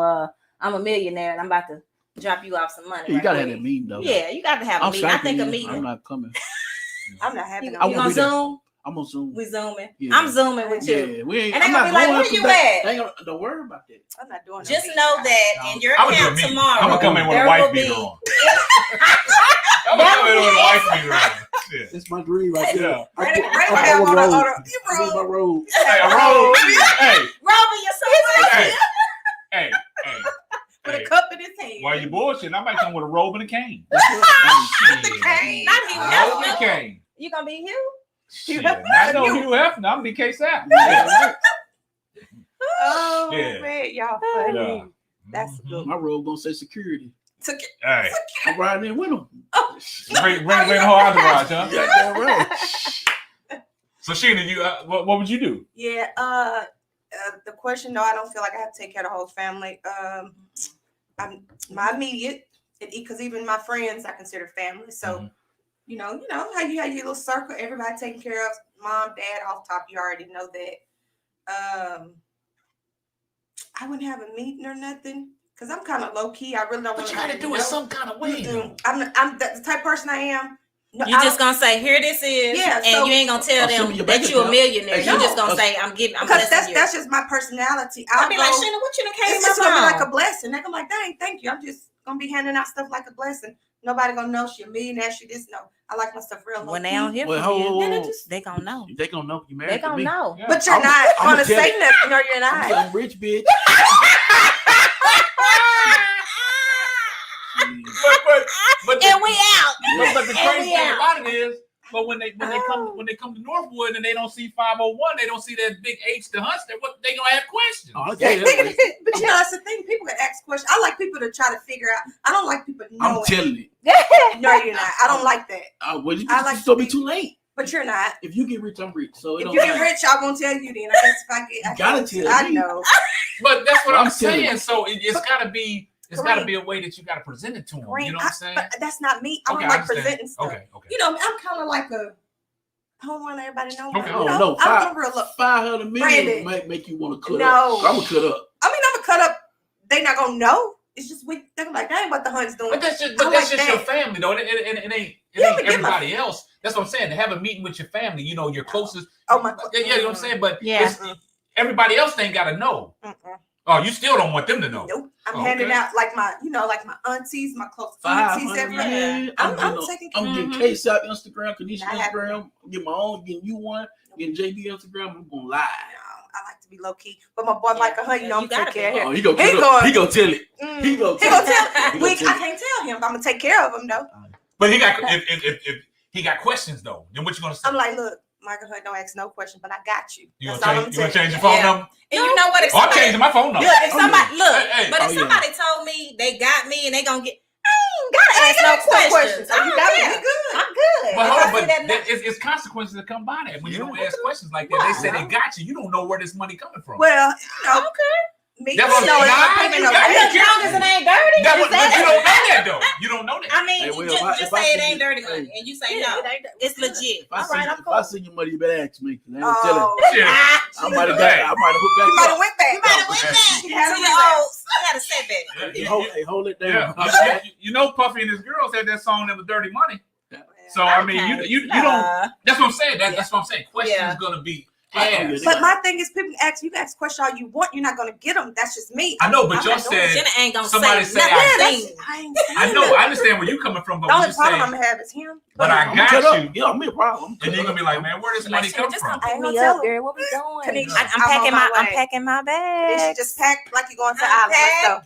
I'm a millionaire and I'm about to drop you off some money. Yeah, you gotta have that meeting though. Yeah, you gotta have a meeting. I think a meeting. I'm not coming. I'm not having. You gonna Zoom? I'm on Zoom. We zooming. Yeah. I'm zooming with you. Yeah, we ain't. And they're I'm gonna be like, "Where you at?" Don't worry about that. I'm not doing. Just know that in your account tomorrow, I'm gonna come in with a wife beater on. I'm gonna come in with a wife beater on. Shit. It's my dream right there. Yeah. I want my robe. Hey, a robe. Hey, Robin, you're so hey. With a cup in his hand. While you bullshit, I might come with a robe and a cane. Hey, not Hugh Robe and a Hefner. cane. You gonna be Hugh? Shit, I know Hugh Hefner. I'm gonna be Ksapp. Oh Yeah. man, y'all funny. Yeah. That's good. My robe gonna say security. Hey, I'm riding in with them. bring the whole entourage, huh? Yeah, damn right. So Sheena, you what would you do? Yeah. The question, no, I don't feel like I have to take care of the whole family. I'm my immediate, because even my friends I consider family. So, you know how you have your little circle, everybody taken care of, mom, dad, off top. You already know that. I wouldn't have a meeting or nothing because I'm kind of low key. I really don't want to. But you got to do it some kind of way. I'm the type of person I am. No, You just gonna say, here this is, Yeah, and so- you ain't gonna tell Send them me your that bank you a account. millionaire. Hey, You no. just gonna say, I'm because blessing you. that's just my personality. I'll be like, go- Sheena, what you done came it's up just gonna be like on? a blessing. They're gonna be like, dang, thank you. I'm just gonna be handing out stuff like a blessing. Nobody gonna know she a millionaire. She just know. I like my stuff real low When they key. don't hear Well, from hold you, on. Then it just- they gonna know. They gonna know you married They to gonna me. know. Yeah. But you're I'm- not I'ma gonna tell say you. nothing. No, you're I'm not. getting rich, bitch. But And we out. but the And crazy we thing out. about it is, but when they come to Northwood and they don't see 501, they don't see that big H to Hunts. They gonna have questions. Oh, okay, that's right. But you know, that's the thing. People can ask questions. I like people to try to figure out. I don't like people I'm knowing. telling you. No, you're not. I don't like that. Well, you I like just told to me be- too late. But you're not. If you get rich, I'm rich. So it If don't you get matter. rich, I won't tell you then. I guess if I get, I Gotta can't. tell I me. know. But that's what I'm I'm telling saying. you. So it's gotta be Kareem. a way that you gotta present it to them. Kareem, You know what I'm saying? But that's not me. I don't Okay, I like understand. presenting stuff. Okay. You know, I'm kind of like a. I don't want everybody to know. Okay. You Oh, know, no, I'm real look. 500 million Brandon. might make you want to cut No. up. I'm gonna cut up. I mean, I'm gonna cut up. They not gonna know. It's just we. They're like, that ain't what the Hunt's doing. But that's just, I like your that. family, though. It ain't You ever get everybody else. That's what I'm saying. To have a meeting with your family, you know, your closest. Oh my. Yeah, you know what I'm saying. But Yeah. everybody else ain't gotta know. Mm-mm. Oh, you still don't want them to know. Nope. I'm Oh, handing okay. out like my aunties, my close aunties. 500 Everybody. million. I'm getting, taking. I'm getting Mhm. Ksapp Instagram, Kanisha Not happening. Instagram. I'm getting my own, getting you one, getting JB Instagram. I'm gonna lie. I like to be low key, but my boy Michael Hunt, you know, You I'm taking gotta care be. of Oh, him. he gonna He cut up. going- He gonna tell it. Mm. He gonna He gonna tell tell. He gonna We, tell I you. can't tell him, but I'm gonna take care of him though. But he got if he got questions though, then what you gonna say? I'm like, look, Michael Hunt, don't ask no question, but I got you. You That's gonna all I'm change telling your phone Yeah. number? And you know what? If Oh, I'm somebody, changing my phone number. look, if Oh, somebody yeah. look, Hey, but if oh, yeah. somebody told me they got me and they gonna get, I ain't gotta ask no questions. So I you don't got care. me. You good? I'm good. But If hold I on, see but that it's consequences that come by that when you Yeah. don't ask questions like that. They say they got you. You don't know where this money coming from. Well, you know, me, That's you what know, I'm it's saying. not payment Nah, no you rent. got- as long as it ain't dirty, That is was, but that you don't know that though. You don't know that. I mean, Hey, well, just if I say it see ain't you- dirty hey. money, and you say Yeah, no, it ain't- it's legit. If I All see, right, I'm if cool. I see your money, you better ask me. 'Cause I ain't gonna tell Oh, it. Shit. I might have got. I might have hooked you back might up. have went back. You might have went Hey. back You had to a your relapse. old. You had a setback. Hey, hold it down. Yeah, you know, Puffy and his girls had that song that was "Dirty Money." So I mean, you don't. That's what I'm saying. That's what I'm saying. Questions Yeah. gonna be Yeah. asked. But my thing is, people ask you can ask questions all you want. You're not gonna get them. That's just me. I know, but I'm y'all not doing it. said Jenna ain't gonna somebody say say nothing. I that's- I ain't saying I know. nothing. I understand where you're coming from, but The when only you problem say, I'm gonna have is him. but I I'm got cut up. you, Yeah, I'm in a problem. and you're gonna be like, man, where does money come from? I ain't gonna me tell up, him. girl. What we doing? Kanisha, Yeah. I'm I'm packing on my. my I'm way. packing my They bag. should just pack like you're going to Ireland.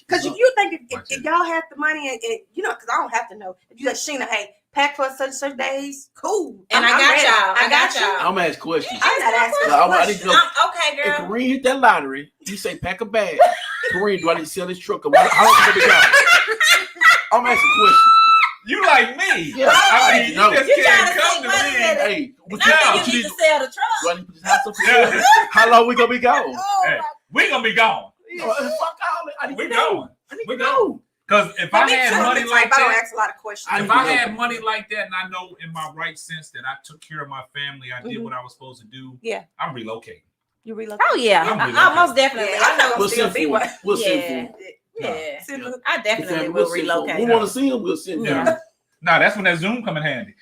Because you think if y'all have the money and you know, because I don't have to know. If you like Sheena, hey, pack for such days, cool. And I'm I got ready. y'all. I got you. y'all. I'm gonna ask questions. I'm not asking No, I need questions. to know. Okay, If girl. Kareem hit that lottery, you say pack a bag. Kareem, do I need to sell his truck? How much did it go? I'm asking questions. You like me? Yeah, I mean, you no. just You can't trying to come take to money me. at it. Hey, what Not that Yeah. you need to sell the truck. do I need to put this house up for Yeah. sale? How long we gonna be gone? Hey, we gonna be gone. Fuck all that. I need We to know. going. I need We to know. Because if I had money like I don't that, ask a lot of questions. I if need I to know. had money like that, and I know in my right sense that I took care of my family, I did Mhm. what I was supposed to do. Yeah. I'm relocating. You relocate. Oh yeah, I'm with I you. most definitely. I know. We'll still send be for one. him. We'll send for Yeah. him. Yeah, Send the- I definitely We'll will send for him. relocate. We want to see him. We'll send Yeah. him. Nah, that's when that Zoom come in handy.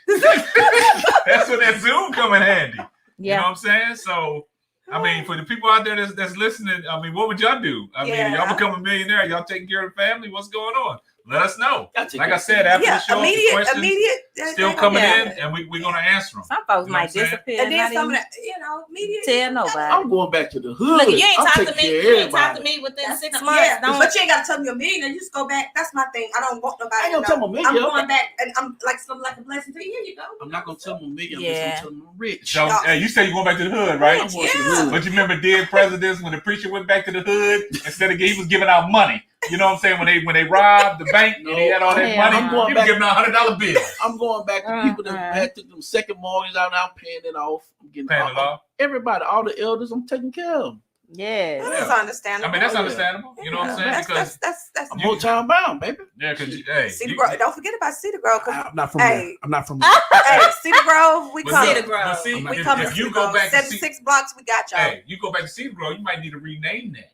That's when that Zoom come in handy. You know Yeah, what I'm saying? So, I mean, for the people out there that's listening, I mean, what would y'all do? I mean, Yeah. y'all become a millionaire, y'all taking care of the family. What's going on? Let us know. I'll take Like it. I said, after the show, the questions immediate. still coming Yeah. in, and we're gonna answer them. some folks You know what I'm might saying? disappear. And then not some of even that, immediate. tell nobody. I'm going back to the hood. Look, you ain't I'm talked to taking me. care of You ain't talked to everybody. me within 6 Yeah, months. Don't. but you ain't got to tell me a million. You just go back. That's my thing. I don't want nobody. I ain't gonna to tell know. my million. I'm going back, and I'm like something like a blessing to you. Here you go. I'm not gonna tell him a million. I'm Yeah. just gonna tell him I'm rich. So, hey, you say you're going back to the hood, right? I'm going to the Yeah. hood. But you remember dead presidents when the preacher went back to the hood instead of he was giving out money. You know what I'm saying? When they robbed the bank and he had all that No. money, I'm going he was back- giving out $100 bills. I'm going back to people that had took them second mortgages out. Now I'm paying it off. I'm getting Paying it off. everybody, all the elders. I'm taking care of them. Yes. That's Yeah. understandable. I mean, that's Yeah. understandable. You know what I'm saying? That's Because that's I'm You- whole time bound, baby. yeah, because hey, Cedar you- Grove. Don't forget about Cedar Grove. 'Cause, I'm not from Hey. there. I'm not from hey, Cedar Grove, we but come. look, Cedar Grove. but see, We We if, come if to you Cedar go Grove. back to 76 blocks. We got y'all. hey, you go back to Cedar Grove, you might need to rename that.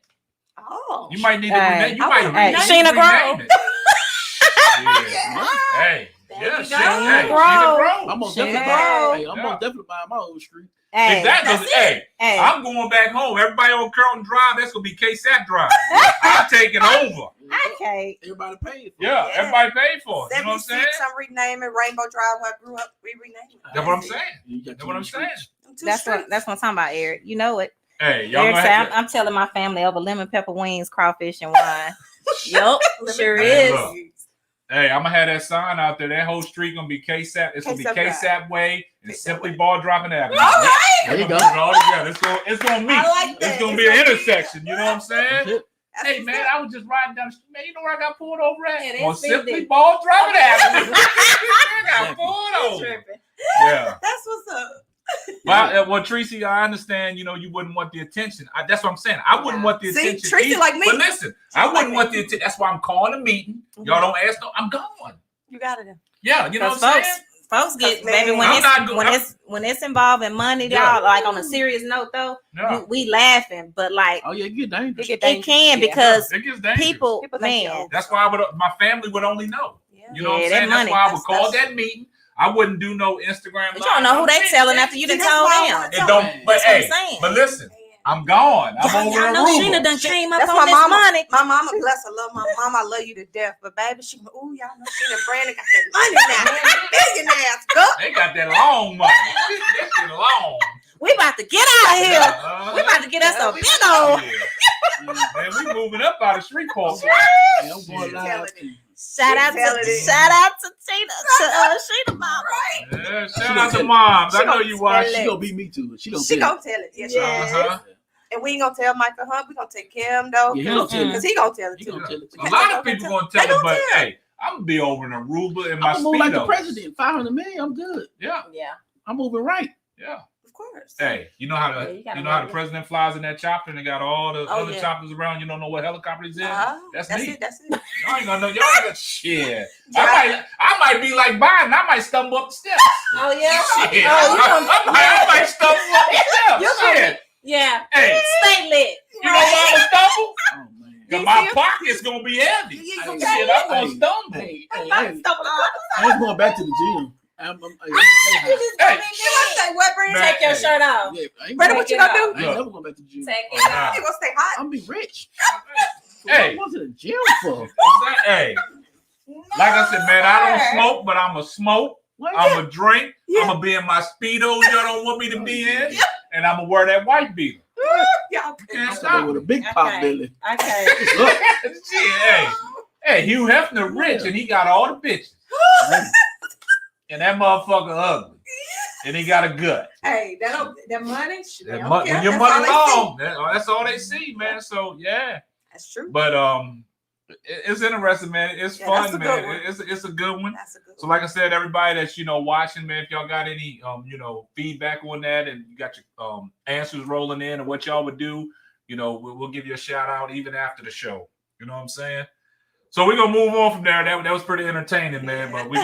Oh. You might need to Hey. rename. You I might wanna rename rename it. Sheena Grove. Yeah. Hey, Yeah, you shit. go. Hey, she Bro. the bro. I'm most Shit. definitely buying. I'm most definitely buying my own street. Hey, Exactly. That's Hey, hey. I'm going back home. Everybody on Carlton Drive, that's gonna be Ksapp Drive. I'm taking over. Okay. Everybody paid for Yeah, it. everybody paid for it. You know what I'm 76, saying? I'm renaming Rainbow Drive where I grew up. We renamed it. That's what I'm saying. You got That's what I'm two saying. streets. Them two That's what streets. I'm talking about, Eric. You know it. Hey, y'all Eric gonna said, have I'm telling my family over lemon pepper wings, crawfish, and wine. Yup, sure Hey, is. look. Hey, I'm gonna have that sign out there. That whole street gonna be Ksapp. It's gonna be Ksapp Drive. Ksapp Way and Ksapp Simply Way. Ball Dropping Avenue. All right. There you We're go. gonna put it all together. It's gonna meet. I like that. It's gonna It's be an gonna be- intersection. You know what I'm That's saying? it. That's Hey what's man, up. I was just riding down the street. Man, you know where I got pulled over at? Yeah, On that's Simply big. Ball Dropping Avenue. I got pulled over. Tripping. Yeah. That's what's up. Well, Tracy, I understand. You know, you wouldn't want the attention. That's what I'm saying. I wouldn't want the See, attention. Tracy either. like me. But listen, I like wouldn't me. want the attention. That's why I'm calling a meeting. Y'all don't ask. No, I'm gone. You got it. Yeah, you know what I'm folks, saying. folks get Man, baby when I'm it's not go- when I'm- it's involving money, Yeah. y'all. Like on a serious note, though, Yeah. we laughing, but like Oh yeah, get dangerous. It it can because It gets dangerous. people, People think you're man, old. That's why my family would only know. Yeah. You know what I'm Yeah, saying? that That's money. why I would That's- call that meeting. I wouldn't do no Instagram. but you don't know who they telling after you done See, that's told why I them. wanna It tell don't. But That's what I'm hey, saying. but listen, I'm gone. I'm over Y'all in know Aruba. Sheena done came up That's on my this mama. money. My mama, bless her, love my mama. I love you to death. But baby, she, ooh, y'all know she and Brandon got that money now. Millionaires, go. They got that long money. That shit long. We about to get out of here. Uh-huh. We about to get us a big old. Man, we moving up out of Shreveport. Yeah, I'm going Shit. live too. Shout out Telling to it. Sheena mama. Yeah, shout out to moms. I know you watch. She gonna beat me too. She gonna She beat gonna tell it. Yeah, she Yes. is. Uh-huh. And we ain't gonna tell Michael Hunt. We gonna take him though. Yeah, he gonna tell Because it. he gonna tell it He too. gonna tell it too. A lot of people gonna tell They it, gonna but tell. hey, I'm gonna be over in Aruba in my I'm gonna move like the Speedos. president. 500 million. I'm good. Yeah, Yeah. I'm moving right. yeah. Of course. Hey, you know how Yeah, the you gotta how the love it. president flies in that chopper and they got all the Oh, other yeah. choppers around. You don't know what helicopter he's in. That's me. it. That's it. Y'all ain't gonna know. Y'all ain't gonna shit. I might be like Biden. I might stumble up the steps. Oh yeah. Shit. Oh, I might stumble up the steps. Shit. yeah. Hey, Stay lit. you know why I'm gonna stumble? Oh man. Cause my pocket's gonna be heavy. You Hey, Shit, I'm gonna hey, stumble. Hey, hey, I'm hey. stumbling I ain't going back to the gym. I'm You Hey. just You want to say what, Brandon? Man. take your shirt off. yeah, I ain't, Brandon, going, what you gonna do? I ain't never going back to the gym. Take Oh, it nah. off. You gonna stay hot? I'm be rich. Hey. What was it a gym for? Hey, like I said, man, I don't smoke, but I'm a smoke. What? I'm a drink. Yeah. I'm gonna be in my Speedos y'all don't want me to be in, and I'm gonna wear that white beater. Y'all Can't I'm stop coming with a big pop Okay. belly. Okay. Look, Shit, hey, Hugh Hefner rich, and he got all the bitches, and that motherfucker ugly, and he got a gut. Hey, that money. That they mon- don't care. when your That's money all they see. long, that's all they see, man. So yeah, That's true. but it's interesting, man. It's Yeah, that's fun, a good man. one. It's a good one. That's a good So, one. like I said, everybody that's watching, man, if y'all got any feedback on that, and you got your answers rolling in, and what y'all would do, we'll give you a shout out even after the show. You know what I'm saying? So we're gonna move on from there. That was pretty entertaining, man. But we're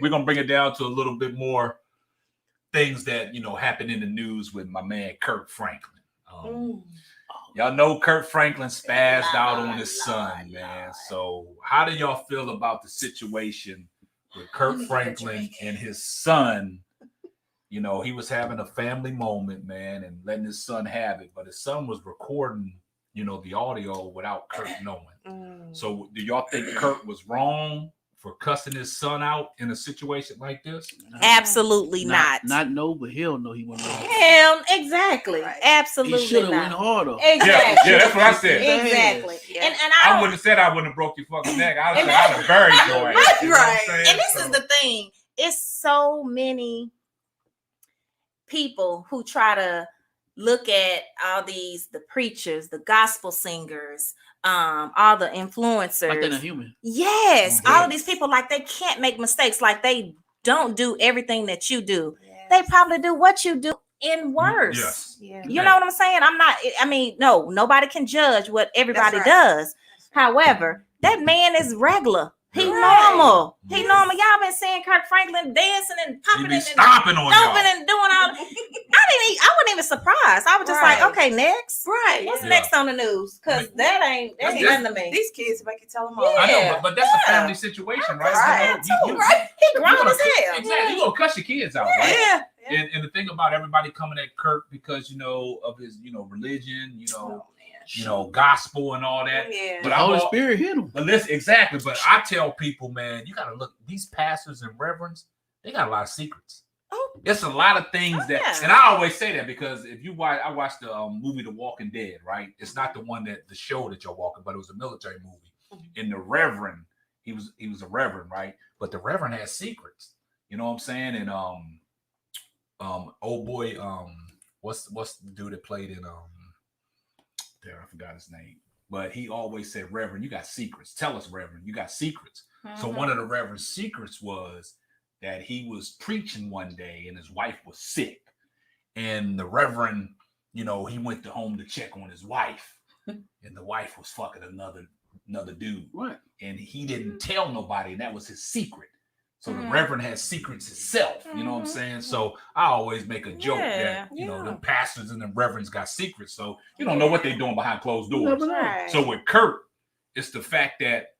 gonna bring it down to a little bit more things that happen in the news with my man Kirk Franklin. Y'all know Kirk Franklin spazzed out on his son, man. So how do y'all feel about the situation with Kirk Franklin and his son? He was having a family moment, man, and letting his son have it. But his son was recording, the audio without Kirk knowing. So do y'all think Kirk was wrong for cussing his son out in a situation like this? Absolutely not. Not no, but hell no, he wasn't. Hell, exactly. Right. Absolutely He should have went not. harder. Exactly. Yeah, that's what I said. Exactly. Yeah. And I I wouldn't don't. have said I wouldn't have broke your fucking neck. I'd And have buried your ass. You know what I'm Right. saying? And this is So- the thing. It's so many people who try to look at all the preachers, the gospel singers, all the influencers. Like they're not human. Yes, Mhm. all of these people, like, they can't make mistakes. Like, they don't do everything that you do. Yes. They probably do what you do in worse. Yes. Yeah. You know what I'm saying? No, nobody can judge what everybody right. does. However, that man is regular. He Right. normal. He Yes. normal. Y'all been seeing Kirk Franklin dancing and He popping be and stomping on stomping y'all. and doing all. I I wasn't even surprised. I was just like, Right. okay, next. Right. What's Yeah. next on the news? Because that ain't That's nothing to me. These kids make you tell them all. I know, Yeah. but that's a Yeah. family situation, right? Right. You know, Right? He grown gonna as hell. Exactly. You gonna cuss your kids out, right? Yeah. And the thing about everybody coming at Kirk because of his religion, gospel and all that. Yeah. But The Holy Spirit hit him. But listen, exactly. But I tell people, man, you gotta look. These pastors and reverends, they got a lot of secrets. Oh. It's a lot of things yeah. and I always say that because if you watch, I watched the movie The Walking Dead, right? It's not the one the show that you're walking, but it was a military movie. And the Reverend, he was a Reverend, right? But the Reverend has secrets. You know what I'm saying? And old boy, what's the dude that played in I forgot his name. But he always said, Reverend, you got secrets. Tell us, Reverend, you got secrets. So one of the Reverend's secrets was that he was preaching one day and his wife was sick. And the Reverend, he went home to check on his wife. And the wife was fucking another dude. Right. And he didn't tell nobody, and that was his secret. So the Reverend has secrets himself. You know what I'm saying? So I always make a joke that, the pastors and the reverends got secrets. So you don't know what they're doing behind closed doors. Right. So with Kirk, it's the fact that,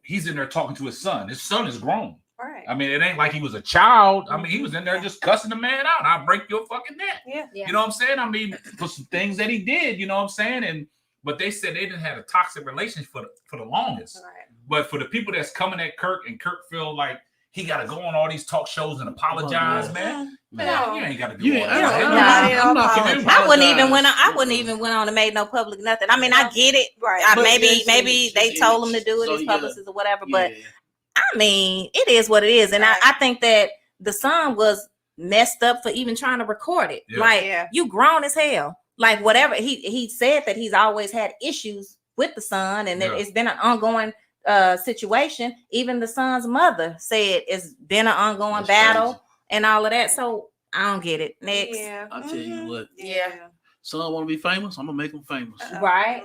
he's in there talking to his son. His son is grown. Right. I mean, it ain't like he was a child. I mean, he was in there just cussing the man out. I'll break your fucking neck. Yeah. Yeah. You know what I'm saying? I mean, for some things that he did, you know what I'm saying? But they said they didn't have a toxic relationship for the longest. Right. But for the people that's coming at Kirk and Kirk feel like he got to go on all these talk shows and apologize, man. Man, you ain't got to do all that. I'm not gonna I wouldn't even apologize. went on and made no public nothing. I mean, I get it. Right. I, But maybe it's they image. told him to do it, So, his yeah. publicist or whatever. But Yeah. I mean, it is what it is, and Right. I think that the son was messed up for even trying to record it. Yeah. Like Yeah. you grown as hell. Like whatever he said that he's always had issues with the son, and that Yeah. it's been an ongoing situation. Even the son's mother said it's been an ongoing That's battle crazy. and all of that. So I don't get it. Next, Yeah. I'll tell you what. Yeah. Son want to be famous, I'm gonna make him famous. right?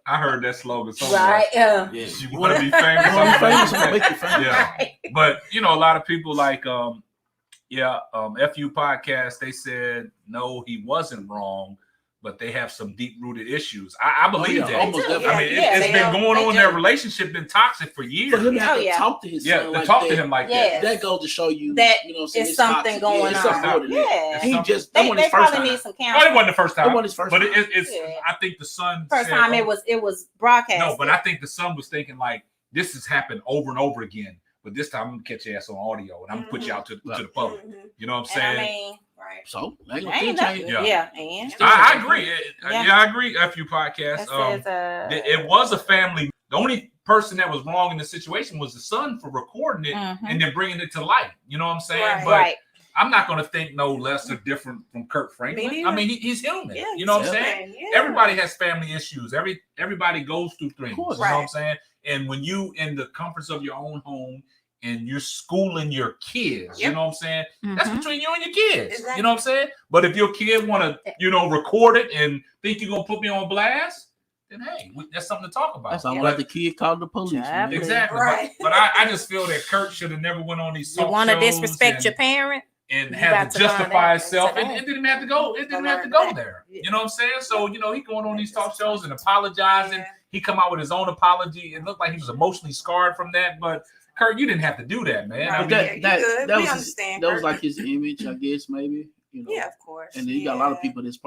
I heard that slogan somewhere. Right. Yeah. You want to be famous? You want to be famous, I'm gonna make you famous. Yeah. But a lot of people like FU podcast, they said no, he wasn't wrong, but they have some deep-rooted issues. I believe that. Almost definitely. I mean, Yeah, it's they been do. going They on. do. Their relationship been toxic for years. For him to have Oh, to yeah. talk to his Yeah, son to like talk that, to him like Yes. that goes to show you That you know what I'm saying, it's it's something toxic. going It's on. something more than that. Yeah. He just that They wasn't his first probably time. need some No, it counseling. wasn't the first That time. wasn't his first But time. it's. Yeah. I think the son First said, time it was broadcast. No, but I think the son was thinking like this has happened over and over again. But this time I'm gonna catch your ass on audio and I'm gonna put you out to the public. You know what I'm saying? And I mean, Right. So ain't ain't gonna nothing. change. Yeah. And I agree. Yeah. Yeah, I agree. FU podcast. that says, It was a family. The only person that was wrong in the situation was the son for recording it Mhm. and then bringing it to light. You know what I'm saying? Right. But right. I'm not going to think no less or different from Kirk Franklin. Me I neither. mean, he's human. Yeah, You know what I'm he's saying? Yeah. Everybody has family issues. Everybody goes through things. You know course. what I'm Right. saying? And when you in the comforts of your own home and you're schooling your kids, you Yep. know what I'm saying? That's Mhm. between you and your kids. Exactly. You know what I'm saying? But if your kid want to, record it and think you're gonna put me on blast, then hey, that's something to talk about. That's all But- like the kid called the police. man. exactly. Right. But I just feel that Kirk should have never went on these You talk want to shows disrespect and, your parent? and you had got to to learn justify that itself. today. It didn't have to go. It didn't have to Learn go that. there. Yeah. You know what I'm saying? So he going on these talk shows and apologizing. Yeah. He come out with his own apology. It looked like he was emotionally scarred from that. But Kirk, you didn't have to do that, man. Right. I But mean, Yeah, you good. that We was understand, that was Kirk. like his image, I guess, maybe. Yeah, of course. And then you got a lot of people that's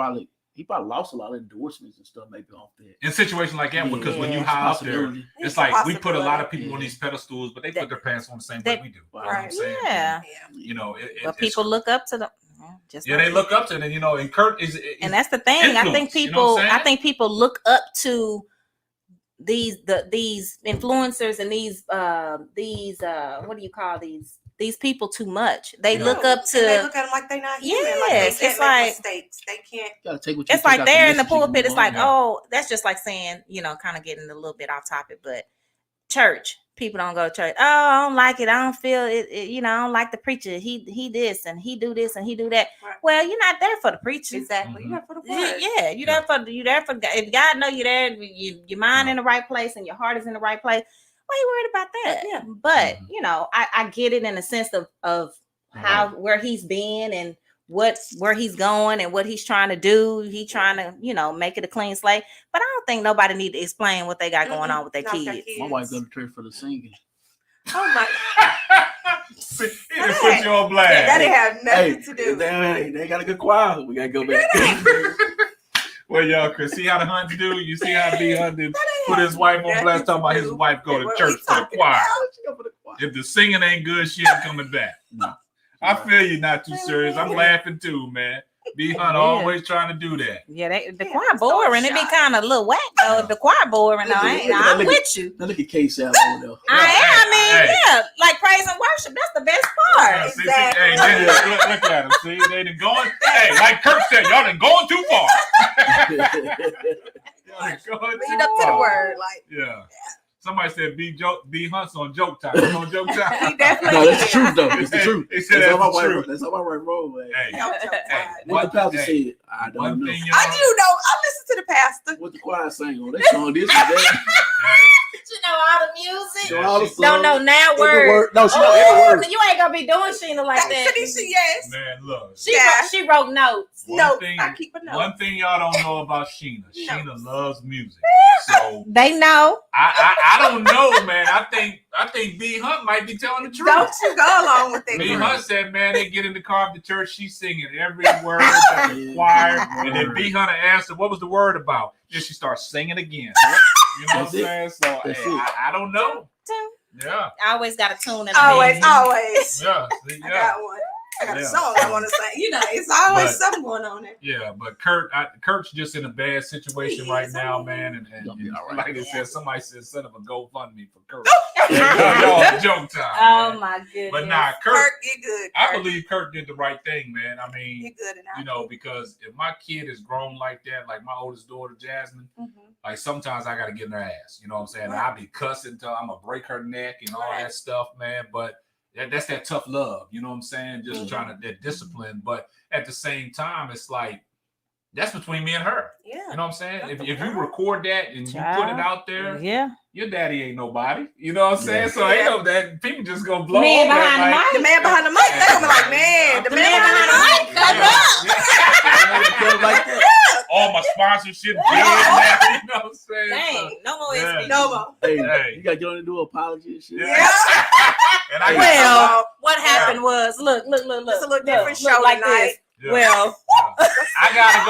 he probably lost a lot of endorsements and stuff maybe off that. in situations like that, because when you It's a high up there, possibility. it's like we put a lot of possibility. people on these pedestals, but they put their pants on the same that- way we do. You know what I'm Right. saying? Yeah. Yeah. It's- But people look up to them. Just Yeah, like they look up to them, and Kurt is. and that's the thing. I think influence, you know what I'm saying? people look up to these influencers and these what do you call these people too much. They Yeah. look up And they to look at them like they're not human. Yes, Like they it's can't like- make mistakes. They can't. You gotta take what you it's like take out they're in the message and pulpit. It's move like, on. Yeah. oh, that's just like saying, kind of getting a little bit off topic, but church. People don't go to church. Oh, I don't like it. I don't feel it. I don't like the preacher. He this and he do this and he do that. Right. Well, you're not there for the preacher. Exactly. Mhm. You're for the Yeah, word. you there for God. If God know you're there, your mind in the right place and your heart is in the right place. Why are you worried about that? Yeah. But Mhm. I get it in the sense of how where he's been and where he's going and what he's trying to do. He trying to, make it a clean slate. But I don't think nobody need to explain what they got going on with their kids. My wife go to church for the singing. Oh my! He done put you on blast. That didn't have nothing to do. They got a good choir. We gotta go back. Well, y'all could see how the Hunts do. You see how B Hunt did put his wife on blast, talking about his wife go to church for the choir. If the singing ain't good, she ain't coming back. No. I feel you not too serious. I'm laughing too, man. B Hunt always trying to do that. Yeah, the choir boring. It be kind of a little whack though. The choir boring though. I'm with you. Now look at Ksapp over there. Yeah, like praise and worship. That's the best part. Yeah, see, hey, look at him. See, they done going. Hey, like Kirk said, y'all done going too far. Y'all done going Lead up to the word, like yeah. Somebody said B Hunt's on joke time. You on joke time? he definitely. No, that's the truth though. It's the truth. They said that's the truth. That's how my wife roll, man. Hey, What the pastor said, I don't one know. thing I do know. I listen to the pastor. What the choir sang on? They song this and that. You know all the music. Know all the Don't know now words. No, she know every word. You ain't gonna be doing Sheena like that. Yes. Man, look. She wrote notes. I keep a note. One thing y'all don't know about Sheena. Sheena loves music. So They know. I don't know, man. I think B Hunt might be telling the truth. Don't you go along with it. B Hunt said, man, they get in the car at the church, she's singing every word at the choir. And then B Hunt asked her, what was the word about? Then she starts singing again. You know what I'm saying? So I don't know. Yeah. I always got a tune in Always. Yeah. I got one. I got a song I want to sing. It's always something going on there. Yeah, but Kirk's just in a bad situation right now, man. And like they said, somebody said, set up a GoFundMe for Kirk. Y'all joke time. Oh my goodness. But nah, Kirk, you good. I believe Kirk did the right thing, man. I mean, you good because if my kid is grown like that, like my oldest daughter, Jasmine, like sometimes I got to get in her ass. You know what I'm saying? Right. I'll be cussing until I'm going to break her neck and all that stuff, man. But that's that tough love. You know what I'm saying? Just trying to, that discipline. But at the same time, it's like, that's between me and her. Yeah. You know what I'm saying? If you record that and you put it out there, your daddy ain't nobody. You know what I'm saying? So ain't no that people just gonna blow man over behind that, the mic. The man behind the mic, they're gonna be like, man, the man behind the mic, Like that. All my sponsorship dead now. You know what I'm saying? Dang, no more SB. No more. Hey, you gotta get on and do an apology and shit. Yeah. And what happened was, look. It's a little different show like tonight. this. Well, I gotta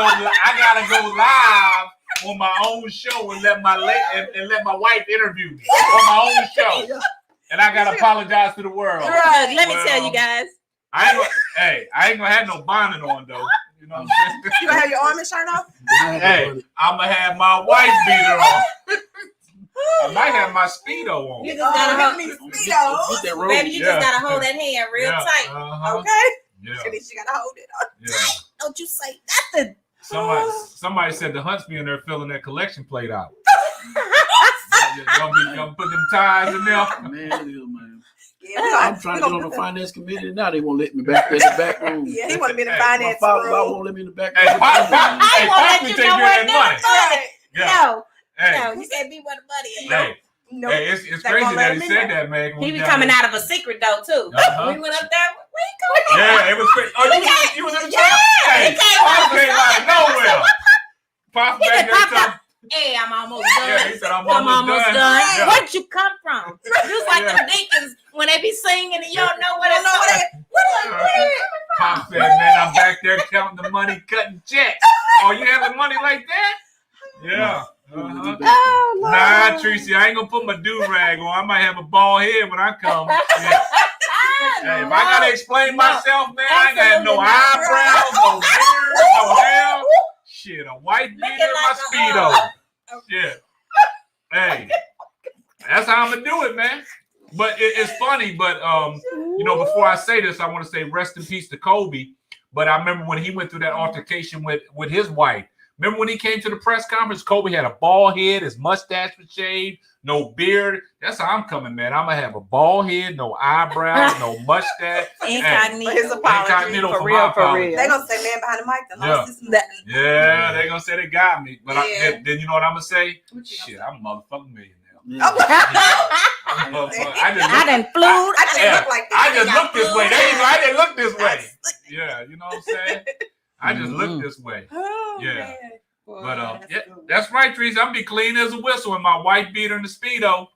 go live on my own show and let my wife interview me on my own show, and I gotta apologize to the world. Let me tell you guys. I ain't gonna have no bonnet on though. You know what I'm saying? You gonna have your arm and shirt off? Hey, I'm gonna have my wife beater on. I might have my Speedo on. You just gotta hold me Speedo. Baby, you just gotta hold that hand real tight. Okay. Yeah. You gotta hold it on. Yeah. Don't you say nothing. Somebody said the Hunts be in there filling that collection plate out. Y'all put them ties in there. Man. Yeah, I'm trying to get on the finance committee. Now they won't let me back in the back room. Yeah, he want to be in the finance room. room. Won't let me in the back room. I won't let you know where that money. No, you said be where the money is. Nope. Hey, it's crazy that he said that, man. He be coming out of a secret door too. We went up there. Yeah, it was crazy. Oh, you was in the trap? Hey, Pop came out of nowhere. Pop back there. Hey, I'm almost done. Yeah, he said I'm almost done. Yeah. Where'd you come from? Just like the deacons when they be singing and you don't know where they're Pop said, man, I'm back there counting the money, cutting checks. Oh, you having money like that? Yeah. Oh, nah, Tracy, I ain't gonna put my do-rag on. I might have a bald head when I come. Yeah. Hey, if I gotta explain myself, man, I ain't gonna have no eyebrows, no beard, no hair. Shit, a white beater in my Speedo. Shit. Hey, that's how I'm gonna do it, man. But it's funny, but before I say this, I want to say rest in peace to Kobe. But I remember when he went through that altercation with his wife. Remember when he came to the press conference, Kobe had a bald head, his mustache was shaved, no beard. That's how I'm coming, man. I'm going to have a bald head, no eyebrows, no mustache. Incognito. His apology. Incognito for real. They're going to say, man behind the mic, yeah, they're going to say they got me. But then you know what I'm going to say? Shit, I'm a motherfucking millionaire. Yeah. I didn't flew. I just look like this. I just look this way. There you go. I didn't look this way. Yeah. Yeah, you know what I'm saying? I just look this way. Oh, Yeah. man. Boy, But that's yeah, good. that's right, Teresa. I'm be clean as a whistle in my white beater and the Speedo.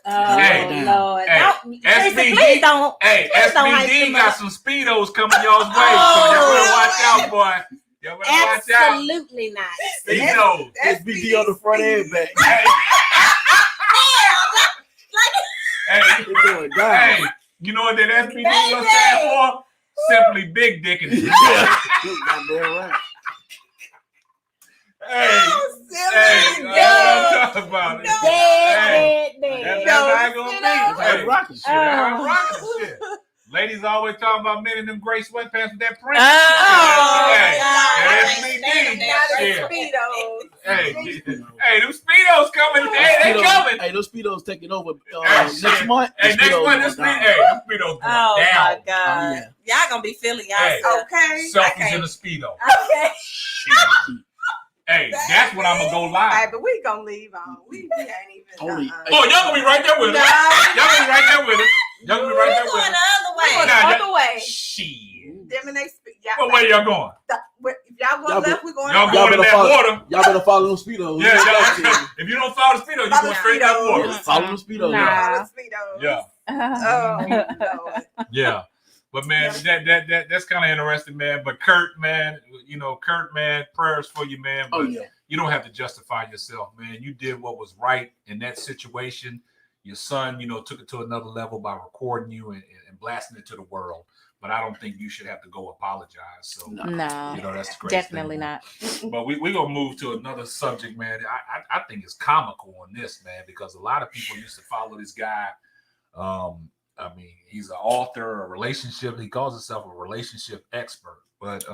Oh Hey, Lord! hey, Don't, Teresa, SBD please don't. Hey, please don't hype SBD them got up. some Speedos coming y'all's way, so y'all better watch out, boy. Y'all better watch out. Absolutely not. Speedos. SBD on the front and back. Hey, It's doing God. hey, you know what that SBD gonna stand for? Simply big dick in it. Goddamn right. Hey, Silly. hey, that's what I'm talking about. Hey, that's how it's gonna be. That's how Hey, it's rocking. shit, that's how it's rocking shit. Ladies always talking about men in them gray sweatpants with that print. Oh, Hey, God. that I SBD. can't stand that. Shit. Speedos. Hey, them Speedos coming. Hey, they coming. Hey, those Speedos taking over Hey, next shit. month. Hey, the next Speedos one, going them down. Speedos going Oh down. my God! Oh, yeah. Y'all gonna be feeling Hey. y'all. Okay. Selfies in a Speedo. Okay. Shit. Hey, that's when I'm gonna go All live. right, but we gonna leave on. We ain't even. Only- Oh, y'all gonna be right there with us. Y'all gonna be right there with us. Y'all gonna be right there We're with going us. the We're other going the Nah, way. other way. Shit. Them and they speak. What way y'all going? If y'all going Y'all left, we going Y'all right. going in better that follow- water. Y'all better follow them Speedos. Yeah, y'all, if you don't follow the Speedo, you Follow going straight in that Speedos. water. Follow them Speedos. Nah. Speedos. Yeah, Oh, Lord. yeah. But man, that's kind of interesting, man. But Kurt, man, prayers for you, man. But Oh yeah. you don't have to justify yourself, man. You did what was right in that situation. Your son, took it to another level by recording you and blasting it to the world. But I don't think you should have to go apologize. So, No, that's the great definitely thing. not. But we're going to move to another subject, man. I think it's comical on this, man, because a lot of people used to follow this guy. I mean, he's an author, a relationship. He calls himself a relationship expert. But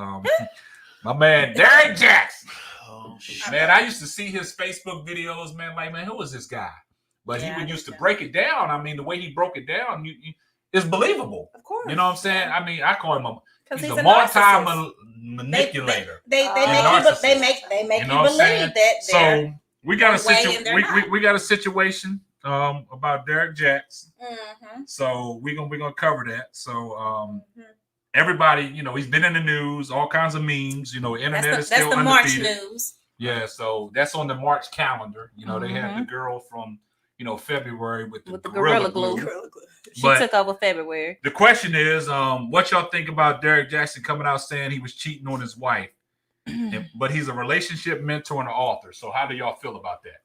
my man, Derrick Jaxn. Oh shit. Man, I used to see his Facebook videos, man. Like, man, who is this guy? But Yeah, he I would did used to too. break it down. I mean, the way he broke it down, it's believable. Of course. You know what I'm saying? I mean, I call him Because he's he's a a narcissist. multi-manipulator. They Oh. make you Narcissist. they make You you know what I'm saying? believe that they're So we got one way and they're not. we got a situation about Derrick Jaxn. Mhm. So we're gonna cover that. So everybody, he's been in the news, all kinds of memes. Internet is That's still the March undefeated. news. Yeah, so that's on the March calendar. They had the Mhm. girl from February with the Gorilla glue. She But took over February. the question is, what y'all think about Derrick Jaxn coming out saying he was cheating on his wife, but he's a relationship mentor and an author. So how do y'all feel about that?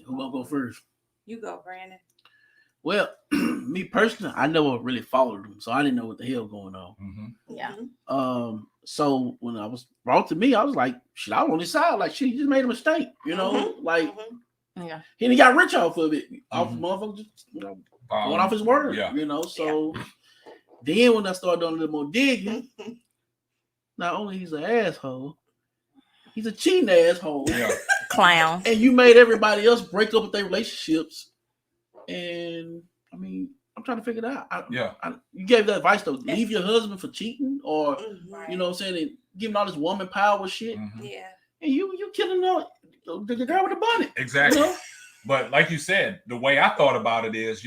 Who gonna go first? You go, Brandon. Well, me personally, I never really followed him, so I didn't know what the hell going on. Mm-hmm. Yeah. So when I was brought to me, I was like, shit, I was on his side. Like, shit, he just made a mistake, Like, Yeah. he didn't got rich off of it, off Mhm. motherfucker, just going off his word, Yeah. So then when I started doing a little more digging, not only he's an asshole, he's a cheating asshole. Yeah. Clown. And you made everybody else break up with their relationships. And I mean, I'm trying to figure it out. You gave that advice to leave your husband for cheating, or you know what I'm saying, and giving all this woman power shit. Mm-hmm. Yeah. And you killing the girl with the bunny. Exactly. But like you said, the way I thought about it is,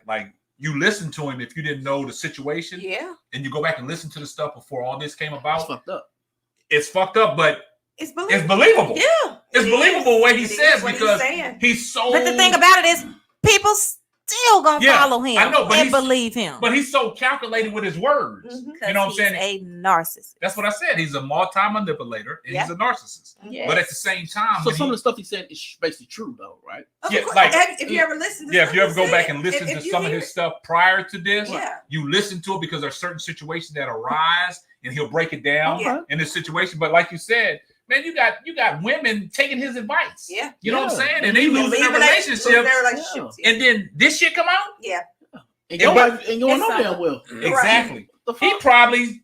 like you listen to him if you didn't know the situation. Yeah. And you go back and listen to the stuff before all this came It's about. fucked up. It's fucked up, but It's it's believable. Yeah. It's believable what he It is says what he's because saying. he's so. But the thing about it is, people still gonna follow him. I know, but and believe him. But he's so calculated with his words. Mhm. You know what I'm He's saying? a narcissist. That's what I said. He's a multi-manipulator and he's a narcissist. Yeah. But at the same time, So some of the stuff he said is basically true, though, right? Of Yeah, course. like- if you ever listen to if you ever go something back said, and listen if to you some of hear his it- stuff prior to this, Yeah. you listen to it because there's certain situations that arise and he'll break it down Yeah. in this situation. But like you said, man, you got women taking his advice. Yeah. You know what I'm Yeah. saying? And they losing their Leaving relationships. their relationships. Yeah. And then this shit come out? Yeah. And your but- wife ain't going It's no damn well. Exactly. The He fuck? probably,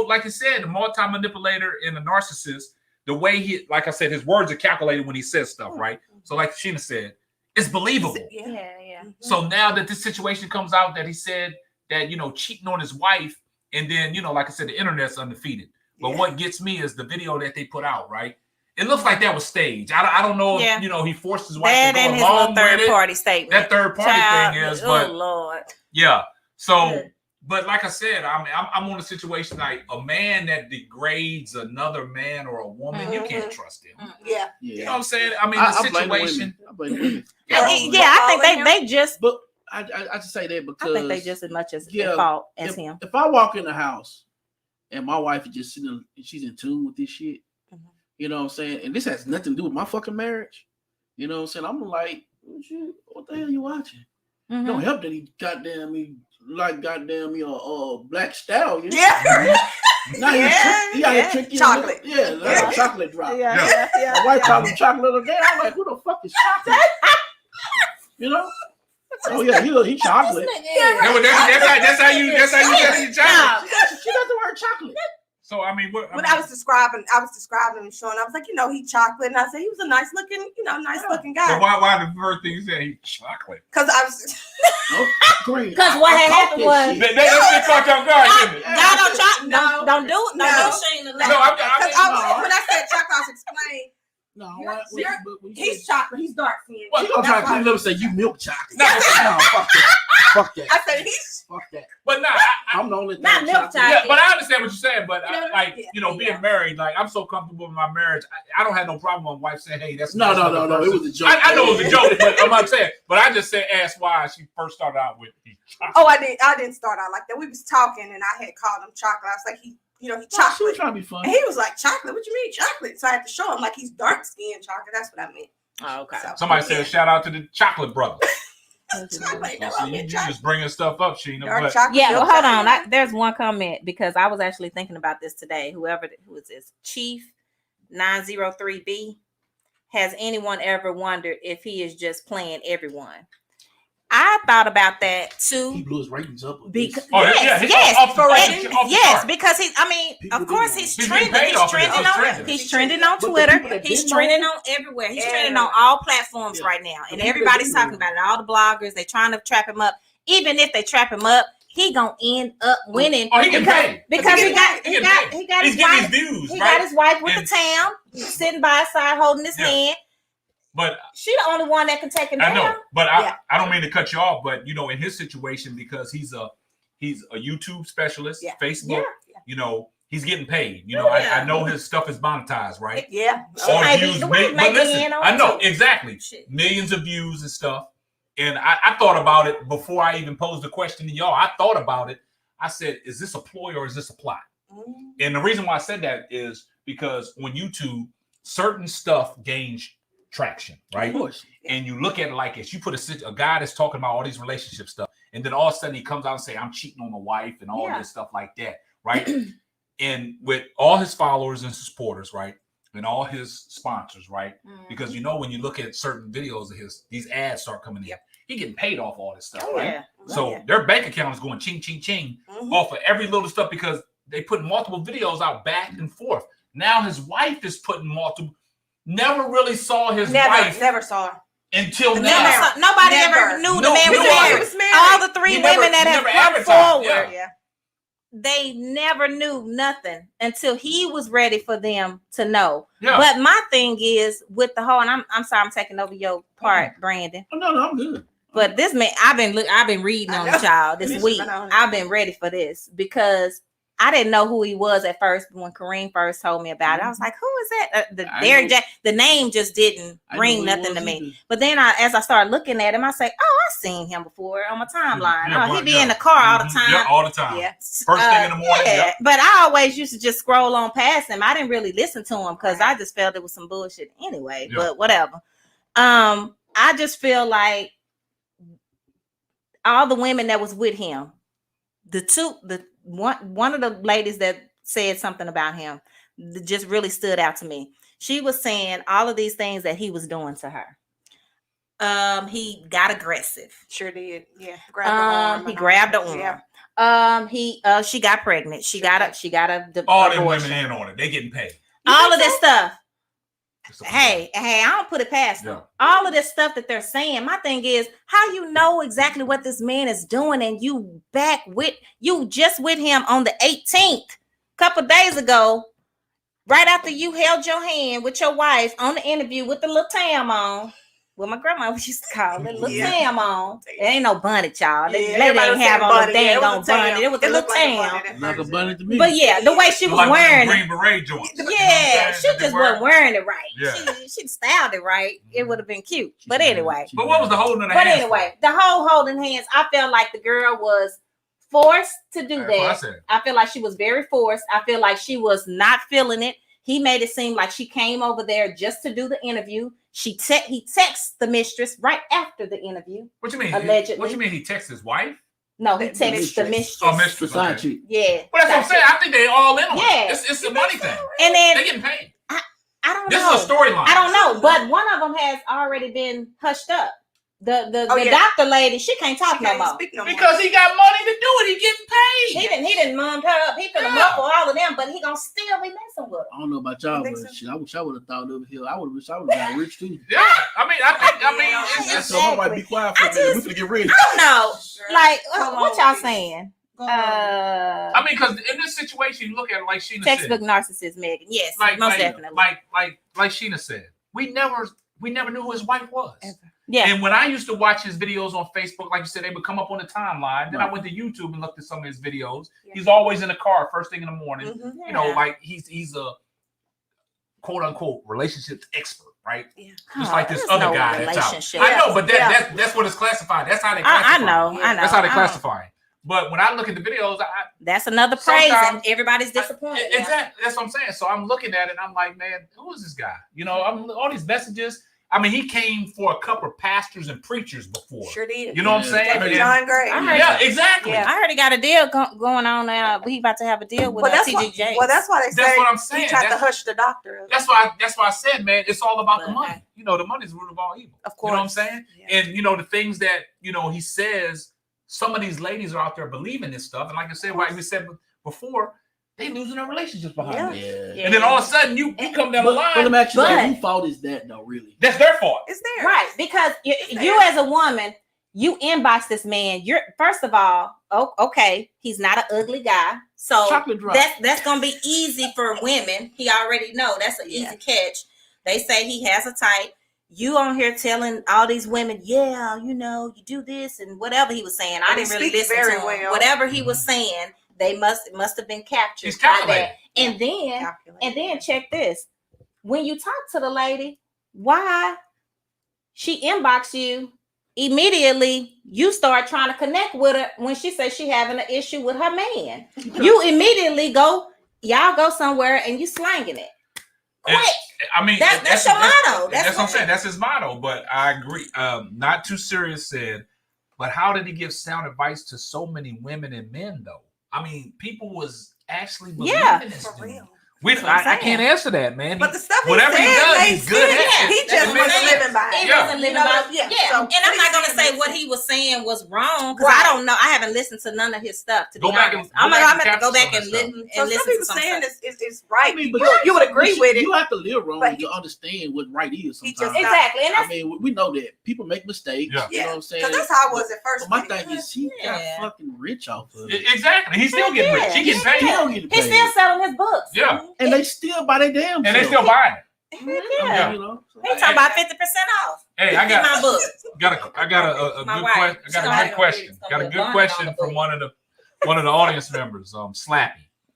like I said, the multi-manipulator and the narcissist, the way he, like I said, his words are calculated when he says stuff, right? So like Sheena said, it's believable. Yeah. Yeah. So now that this situation comes out that he said that, cheating on his wife, and then, like I said, the internet's undefeated. But what gets me is the video that they put out, right? It looks like that was staged. I don't know if, he forced his wife That to and go his little along with third it. party statement. That third party thing is, but oh Lord. yeah. So But like I said, I mean, I'm on a situation like a man that degrades another man or a woman. You can't trust him. Yeah. You know what I'm saying? I mean, the situation. I blame women. I think they just. But I just say that because I think they just as much as at fault as him. If I walk in the house and my wife is just sitting, she's in tune with this shit. You know what I'm saying? And this has nothing to do with my fucking marriage. You know what I'm saying? I'm like, what the hell are you watching? Don't help that he goddamn me Black Stallion. Yeah. Now he got a tricky chocolate. Like a chocolate drop. Yeah. My wife called him chocolate again. I'm like, who the fuck is chocolate? You know? Oh yeah, he chocolate. Yeah, but that's how you chocolate. She got the word chocolate. So I mean, when I was describing him, Sean, I was like, he chocolate, and I said he was a nice looking guy. But why the first thing you said he chocolate? Because I was green. Because what had happened was that caught y'all guard, didn't it? Don't do it. No, when I said chocolate, I was explaining. No, he's chocolate. He's dark skinned. She gonna try to clean up and say you milk chocolate. No, fuck that. I said he's fuck that. But I'm the only not milk chocolate. Yeah, but I understand what you're saying. But being married, like I'm so comfortable with my marriage, I don't have no problem with my wife saying, "Hey, that's no." It was a joke. I know it was a joke, but I'm not saying. But I just asked why she first started out with. I didn't start out like that. We was talking, and I had called him chocolate. I was like, he chocolate. She was trying to be funny. And he was like, chocolate? What you mean chocolate? So I had to show him like he's dark skinned chocolate. That's what I meant. Oh, okay. So, somebody said shout out to the chocolate brother. You You just bringing stuff up, Sheena. Well, hold on. There's one comment because I was actually thinking about this today. Who is this? Chief 903B. Has anyone ever wondered if he is just playing everyone? I thought about that too. He blew his ratings up. Because because of course he's trending. He's trending on Twitter. He's trending on everywhere. He's trending on all platforms right now, and everybody's talking about it. All the bloggers, they trying to trap him up. Even if they trap him up, he gonna end up winning. Oh, he can pay because he got his wife. Views, he got his wife with the town sitting by his side holding his hand. But she the only one that can take him down. I know, but I don't mean to cut you off, but in his situation, because he's a YouTube specialist, Facebook, he's getting paid. I know his stuff is monetized, right? Yeah. All views, but listen, I know exactly millions of views and stuff. And I thought about it before I even posed the question to y'all. I thought about it. I said, is this a ploy or is this a plot? And the reason why I said that is because when YouTube, certain stuff gains traction, right? Of course. And you look at it like this. You put a guy that's talking about all these relationship stuff, and then all of a sudden he comes out and say, I'm cheating on my wife and all this stuff like that, right? And with all his followers and supporters, right? And all his sponsors, right? Because when you look at certain videos of his, these ads start coming in. He getting paid off all this stuff, right? So their bank account is going ching, ching, ching off of every little stuff because they put multiple videos out back and forth. Now his wife is putting multiple. Never really saw his wife. Never saw her. Until now. Nobody ever knew the man was married. All the three women that have come forward, they never knew nothing until he was ready for them to know. Yeah. But my thing is with the whole, and I'm sorry, I'm taking over your part, Brandon. Oh, no, I'm good. But this man, I've been reading on the child this week. I've been ready for this because I didn't know who he was at first when Kareem first told me about it. I was like, who is that? The Derrick Jaxn, the name just didn't ring nothing to me. But then as I started looking at him, I say, oh, I've seen him before on my timeline. He be in the car all the time. Yeah, all the time. Yeah. First thing in the morning. Yeah. But I always used to just scroll on past him. I didn't really listen to him because I just felt it was some bullshit anyway. But whatever. I just feel like all the women that was with him, one of the ladies that said something about him that just really stood out to me. She was saying all of these things that he was doing to her. He got aggressive. Sure did. Yeah. He grabbed the arm. Yeah. She got pregnant. She got a all them women in on it. They getting paid. All of this stuff. Hey, I don't put it past them. All of this stuff that they're saying. My thing is, how you know exactly what this man is doing, and you just with him on the 18th, couple days ago, right after you held your hand with your wife on the interview with the little tam on. Well, my grandma used to call it little Yeah. tam on. It ain't no bonnet, y'all. They everybody didn't was have saying on no bunny. Yeah, dang it was on a tam. bonnet. It was a It little looked like a tam. bunny at Like a first, bunny to me. But yeah, the way she was Like one of them wearing it. Green Beret joints. You know what I'm Yeah, saying? she That they just wear. wasn't wearing it right. Yeah. She styled it right. It would have been cute. But anyway. But what was the holding of the But hands anyway, the whole holding hands, I felt like the girl was forced to do That's what I that. said. I feel like she was very forced. I feel like she was not feeling it. He made it seem like she came over there just to do the interview. He texts the mistress right after the interview. What you mean? Allegedly. What you mean? He texted his wife? No, he The texts the mistress. mistress. Oh, mistress. Side Okay. chick. Yeah. Well, that's what I'm saying. I think they all in on Yeah. it. It's a money thing. And They then getting paid. I don't This know. is a storyline. I don't know, but one of them has already been hushed up. The doctor lady, she can't talk She no can't more. speak no more. Because he got money to do it. He getting paid. He didn't mummed her up. He could have muffled all of them, but he gonna still be messing with her. I don't know about y'all, You think but so? shit, I wish I would have thought over here. I would have got rich too. Yeah. I mean, So I might be quiet for a minute. We finna get ready. I don't know. Like, Come what on, y'all please. saying? I mean, because in this situation, you look at it like Sheena Textbook said. narcissist, Megan. Yes, Like, most like, definitely. like Sheena said. We never knew who his wife was. Yeah. And when I used to watch his videos on Facebook, like you said, they would come up on the timeline. Then I Right. went to YouTube and looked at some of his videos. Yeah. He's always in the car first thing in the morning. Mhm. You know, like he's a quote unquote relationships expert, right? Yeah. Just like this there's other no guy that's out. relationship. I know, but Yeah. that's what it's classified. That's how they classify. I know. Yeah. I know. That's how they I don't- classify it. But when I look at the videos, That's another praise, Sometimes- and everybody's disappointed. now. exactly. That's what I'm saying. So I'm looking at it and I'm like, man, who is this guy? You know, I'm all these messages. I mean, he came for a couple of pastors and preachers before. Sure did. You know what I'm saying? Like And- John Gray. I heard- yeah, exactly. Yeah. I heard he got a deal going on now. He about to have a deal with But that's TJ why. Jaxn. Well, that's why they That's say what I'm saying. he tried to That's- hush the doctor. That's why I said, man, it's all about the But, money. You know, the money's the root of all evil. Of You know what I'm course. saying? Yeah. And you know, the things that he says, some of these ladies are out there believing this stuff. And like I said, like we said before, they losing their relationships behind Yeah. it. Yeah. And then all of a sudden you come down the But let line. me ask you, But- whose fault is that though? Really? That's their fault. It's there. Right, because you as a woman, you inbox this man. You're first of all, okay, he's not an ugly guy, so Chocolate drop. that's gonna be easy for women. He already know that's an easy catch. They say he has a type. You on here telling all these women, yeah, you know, you do this and whatever he was saying. I And he didn't really speaks listen very to him. well. Whatever he was saying, they must have been captured. He's by calculated. that. And then Calculated. check this. When you talk to the lady, why she inbox you immediately, you start trying to connect with her when she says she having an issue with her man. You immediately y'all go somewhere and you slanging it. Quick. I mean, That's your motto. That's what I'm what- saying. That's his motto. But I agree. Not Too Serious said, but how did he give sound advice to so many women and men though? I mean, people was actually believing Yeah. this For dude. real. That's what I'm I saying. can't answer that, man. But the stuff he whatever said he does, made he's good sense. at. He It just makes wasn't sense. living by it. He Yeah. wasn't living You know, by yeah. yeah. So And I'm not gonna please say say what it. he was saying was wrong because Right. I don't know. I haven't listened to none of his stuff. To Go be back honest, and- I'm go gonna back have to go and back capture and some of listen So and some listen to people some saying stuff. is right. I mean, but you would agree with it. You have to live wrong But he- to understand what right is. He just Sometimes. Exactly, and I that's mean, we know that people make mistakes. Yeah. You know what I'm saying? Because that's how I was at first. But my with it. thing is, he Yeah. got fucking rich off of it. Exactly. He's still getting rich. He getting paid. He don't get he's paid. still selling his books. Yeah. And they still buy their damn And they self. still buying it. Heck I mean, yeah. you know. He talking about 50% off. Hey, I Get my got book. I got a My good wife. question. I She got don't a have good no question. kids. It's Got a gonna be good a question bond on from the one of the audience members, Slappy.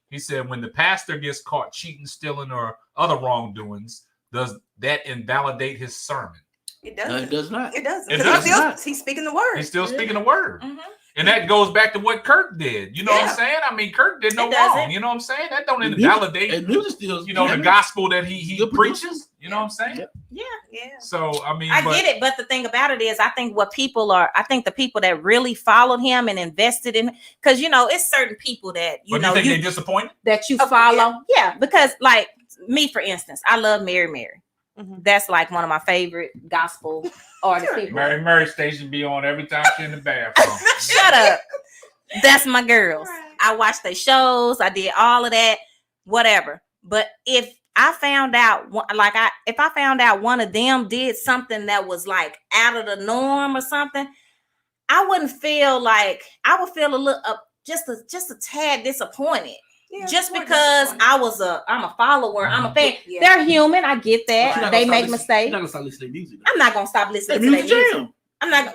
He said, when the pastor gets caught cheating, stealing, or other wrongdoings, does that invalidate his sermon? It No, doesn't. it does not. It doesn't. It 'Cause does he's still not. he's speaking the word. He's still speaking the word. Mhm. And that goes back to what Kirk did. You know what Yeah. I'm saying? I mean, Kirk did no It doesn't. wrong. You know what I'm saying? That don't And invalidate, music still, you know, the gospel that he Good producer. preaches. You know what I'm saying? Yeah. Yeah. Yeah. So, I mean, I but, get it, but the thing about it is, I think the people that really followed him and invested in, because it's certain people that but you think they disappointed? that you Oh, follow, yeah. Because like me, for instance, I love Mary. Mhm. That's like one of my favorite gospel artists. People. Mary station be on every time she's in the bathroom. Shut up. That's my girls. Right. I watched their shows. I did all of that, whatever. But if I found out, if I found out one of them did something that was like out of the norm or something, I wouldn't feel like I would feel a little just a tad disappointed. just because I'm a follower, I'm a fan. Yeah. They're human. I get that. They make mistakes. You're not gonna stop listening to music. I'm not gonna stop listening to their music. I'm not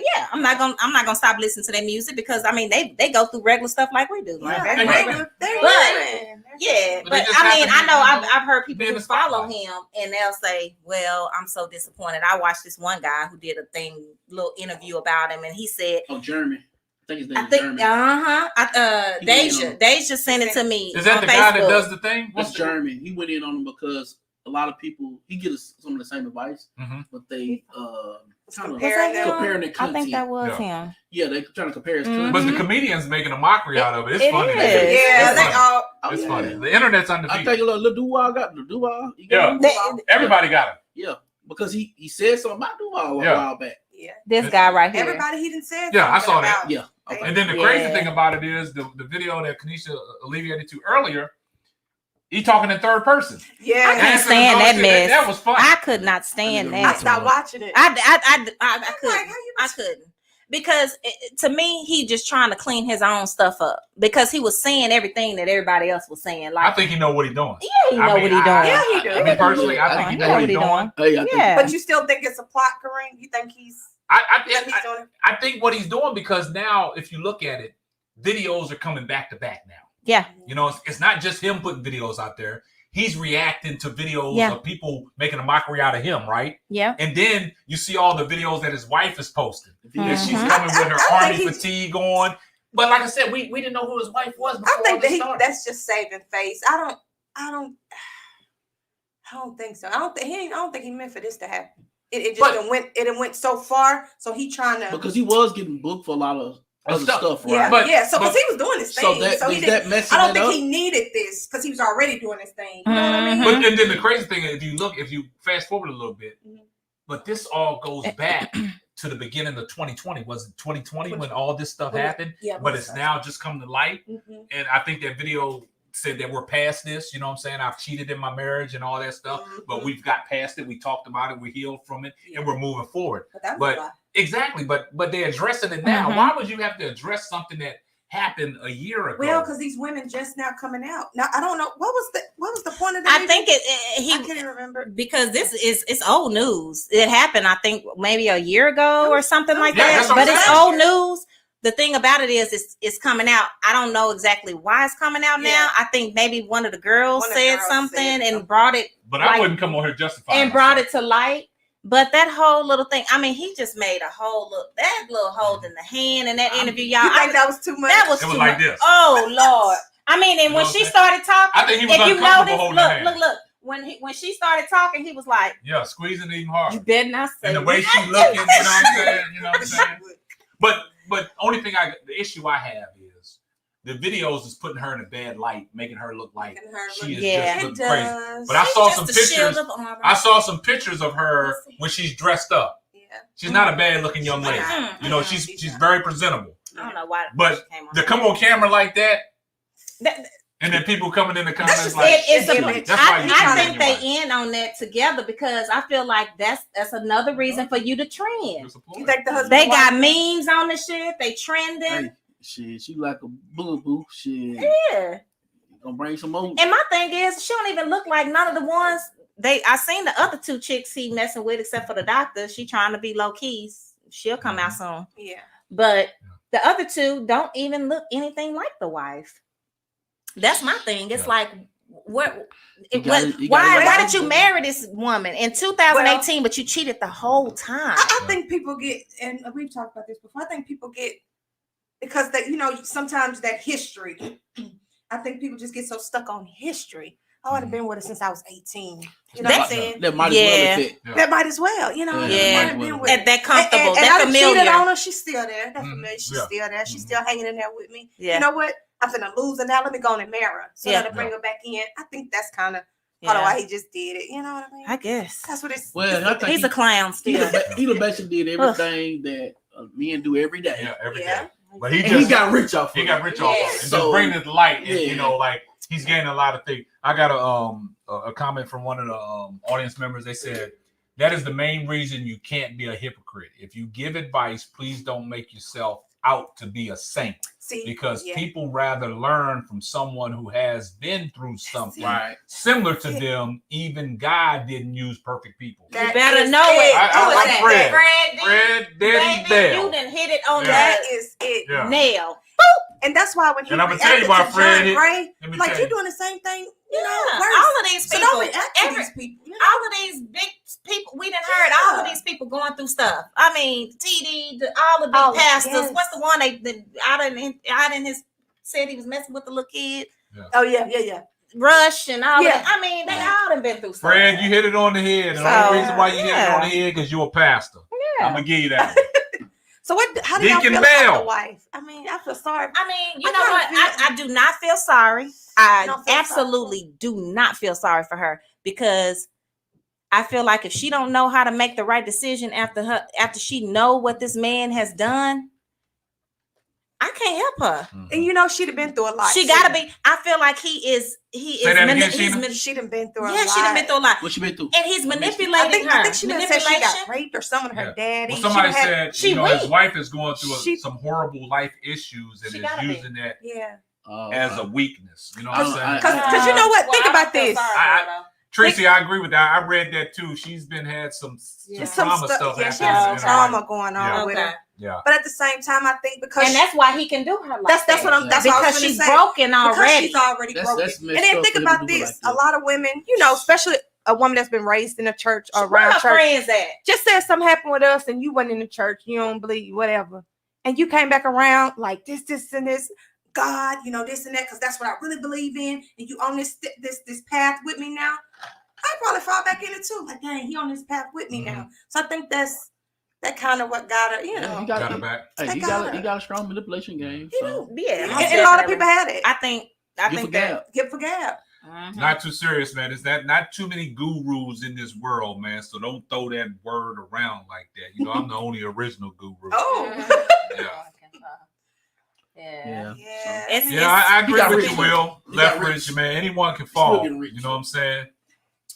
gonna stop listening to their music because I mean they go through regular stuff like we do. Like, They're regular. But I mean I know I've heard people who follow him and they'll say, "Well, I'm so disappointed." I watched this one guy who did a little interview about him, and he said, "Oh, Jeremy." I think his name is Jeremy. Deja sent it to me. Is that the guy that does the thing? That's Jeremy. He went in on him because a lot of people he gives some of the same advice, but they comparing their content. I think that was him. Yeah, they're trying to compare his content. But the comedians making a mockery out of it. It's funny. It's funny. The internet's undefeated. I think little Duval got the Duval. Yeah, everybody got it. Yeah, because he said something about Duval a while back. Yeah, this guy right here. Everybody he didn't say. Yeah, I saw that. Yeah. Okay. And then the crazy thing about it is the video that Kanisha alleviated to earlier, he talking in third person. Yeah, I can't stand that mess. That was fun. I could not stand that. I stopped watching it. I couldn't. I couldn't. Because to me, he just trying to clean his own stuff up because he was saying everything that everybody else was saying. Like I think he know what he's doing. Yeah, he know what he's doing. Yeah, he do. I mean, personally, I think he know what he's doing. But you still think it's a plot, Kareem? You think he's? I think what he's doing because now, if you look at it, videos are coming back to back now. Yeah. You know, it's not just him putting videos out there. He's reacting to videos of people making a mockery out of him, right? Yeah. And then you see all the videos that his wife is posting. That she's coming with her army fatigue on. But like I said, we didn't know who his wife was before I think that's just saving face. I don't think so. I don't think he meant for this to happen. It went so far. So he trying to because he was getting booked for a lot of other stuff, right? So because he was doing his thing, so he didn't. I don't think he needed this because he was already doing his thing. You know what I mean? But and then the crazy thing, if you fast forward a little bit, but this all goes back to the beginning of 2020. Was it 2020 when all this stuff happened? Yeah, but it's now just come to light, and I think that video said that we're past this. You know what I'm saying? I've cheated in my marriage and all that stuff, but we've got past it. We talked about it. We healed from it, and we're moving forward. But exactly, but they're addressing it now. Why would you have to address something that happened a year ago? Well, because these women just now coming out. Now I don't know what was the point of that. I think I can't remember because it's old news. It happened, I think, maybe a year ago or something like that. But it's old news. The thing about it is it's coming out. I don't know exactly why it's coming out now. I think maybe one of the girls said something and brought it. But I wouldn't come on here justifying and brought it to light. But that whole little thing, I mean, he just made a whole that little hold in the hand in that interview, y'all. You think that was too much? That was too much. This. Oh Lord! I mean, and when she started talking, I think he was uncomfortable holding her hand. Look. When she started talking, he was like, "Yeah, squeezing even harder." You better not say. And the way she looking, you know what I'm saying? But only thing the issue I have is the videos is putting her in a bad light, making her look like she is just looking crazy. But I saw some pictures. I saw some pictures of her when she's dressed up. Yeah. She's not a bad looking young lady. You know, she's very presentable. I don't know why. But to come on camera like that, and then people coming in the comments like, I think they end on that together because I feel like that's another reason for you to trend. You think the husband they got memes on the shit, they trending. Shit, she like a boo. Shit. Yeah. Gonna bring some more. And my thing is, she don't even look like none of the ones I seen the other two chicks he messing with, except for the doctor. She trying to be low key. She'll come out soon. Yeah. But the other two don't even look anything like the wife. That's my thing. It's like, why did you marry this woman in 2018, but you cheated the whole time? I think people get, and we've talked about this before. I think people get because sometimes that history. I think people just get so stuck on history. Oh, I've been with her since I was 18. You know what I'm saying? That might as well fit. That might as well. You know, that comfortable. And that I familiar. cheated on her. She's still there. That familiar. She's still there. She's still hanging in there with me. Yeah. You know what? I'm finna lose her now. Let me go and marry her. So to bring her back in. I think that's kind of part of why he just did it. You know what I mean? I guess that's what it's. Well, I think he's a clown still. He basically did everything that men do every day. Yeah, every day. But he got rich off of it. He got rich off of it. And just bring it to light. And, you know, like he's gaining a lot of things. I got a comment from one of the audience members. They said, that is the main reason you can't be a hypocrite. If you give advice, please don't make yourself out to be a saint. Because yeah. people rather learn from someone who has been through something similar to them. Even God didn't use perfect people. You better know it. I like Fred. Fred Daddy Bell. You done hit it on that is it. Yeah. Nail. And that's why when he and I'm gonna tell you why Fred hit. Gray, like you're doing the same thing. You know, all of these people, so these people, you know? all of these big people, we done heard all of these people going through stuff. I mean, TD, all the big pastors. Yes. What's the one out in his said he was messing with the little kid? Yeah. Oh yeah. Rush and all that. I mean, they all done been through stuff. Fred, you hit it on the head. And the only reason why you hit it on the head because you're a pastor. Yeah. I'm gonna give you that one. So how do y'all feel about the wife? I mean, I feel sorry. I mean, you know what? I do not feel sorry. I absolutely do not feel sorry for her because I feel like if she don't know how to make the right decision after she know what this man has done, I can't help her. Mm-hmm. And you know she'd have been through a lot. She gotta be. I feel like he is. She done been through a lot. Yeah, she done been through a lot. What she been through? And he's manipulating her. I think she said she got raped or someone of her daddy. Well, somebody said his wife is going through some horrible life issues and is using that as a weakness. You know what I'm saying? Because you know what? Think about this. Tracy, I agree with that. I read that too. She's had some trauma stuff. Yeah, she has some trauma going on with her. Yeah. But at the same time, I think because that's why he can do her like that's what I'm. That's because she's broken already. She's already broken. And then think about this: a lot of women, you know, especially a woman that's been raised in a church or around church. Friends at? Just said something happened with us, and you went in the church. You don't believe whatever, and you came back around like this, and this. God, you know, this and that, because that's what I really believe in, and you on this path with me now. I probably fall back in it too. Like, dang, he on this path with me now. So I think that's kind of what got her, you know. He got her back. Hey, he got a strong manipulation game. So. And a lot of people had it. I think that Get for gab. Not too serious, man. Is that not too many gurus in this world, man? So don't throw that word around like that. You know, I'm the only original guru. Oh. Yeah. I agree with you, Will. Leverage, man. Anyone can fall. You know what I'm saying?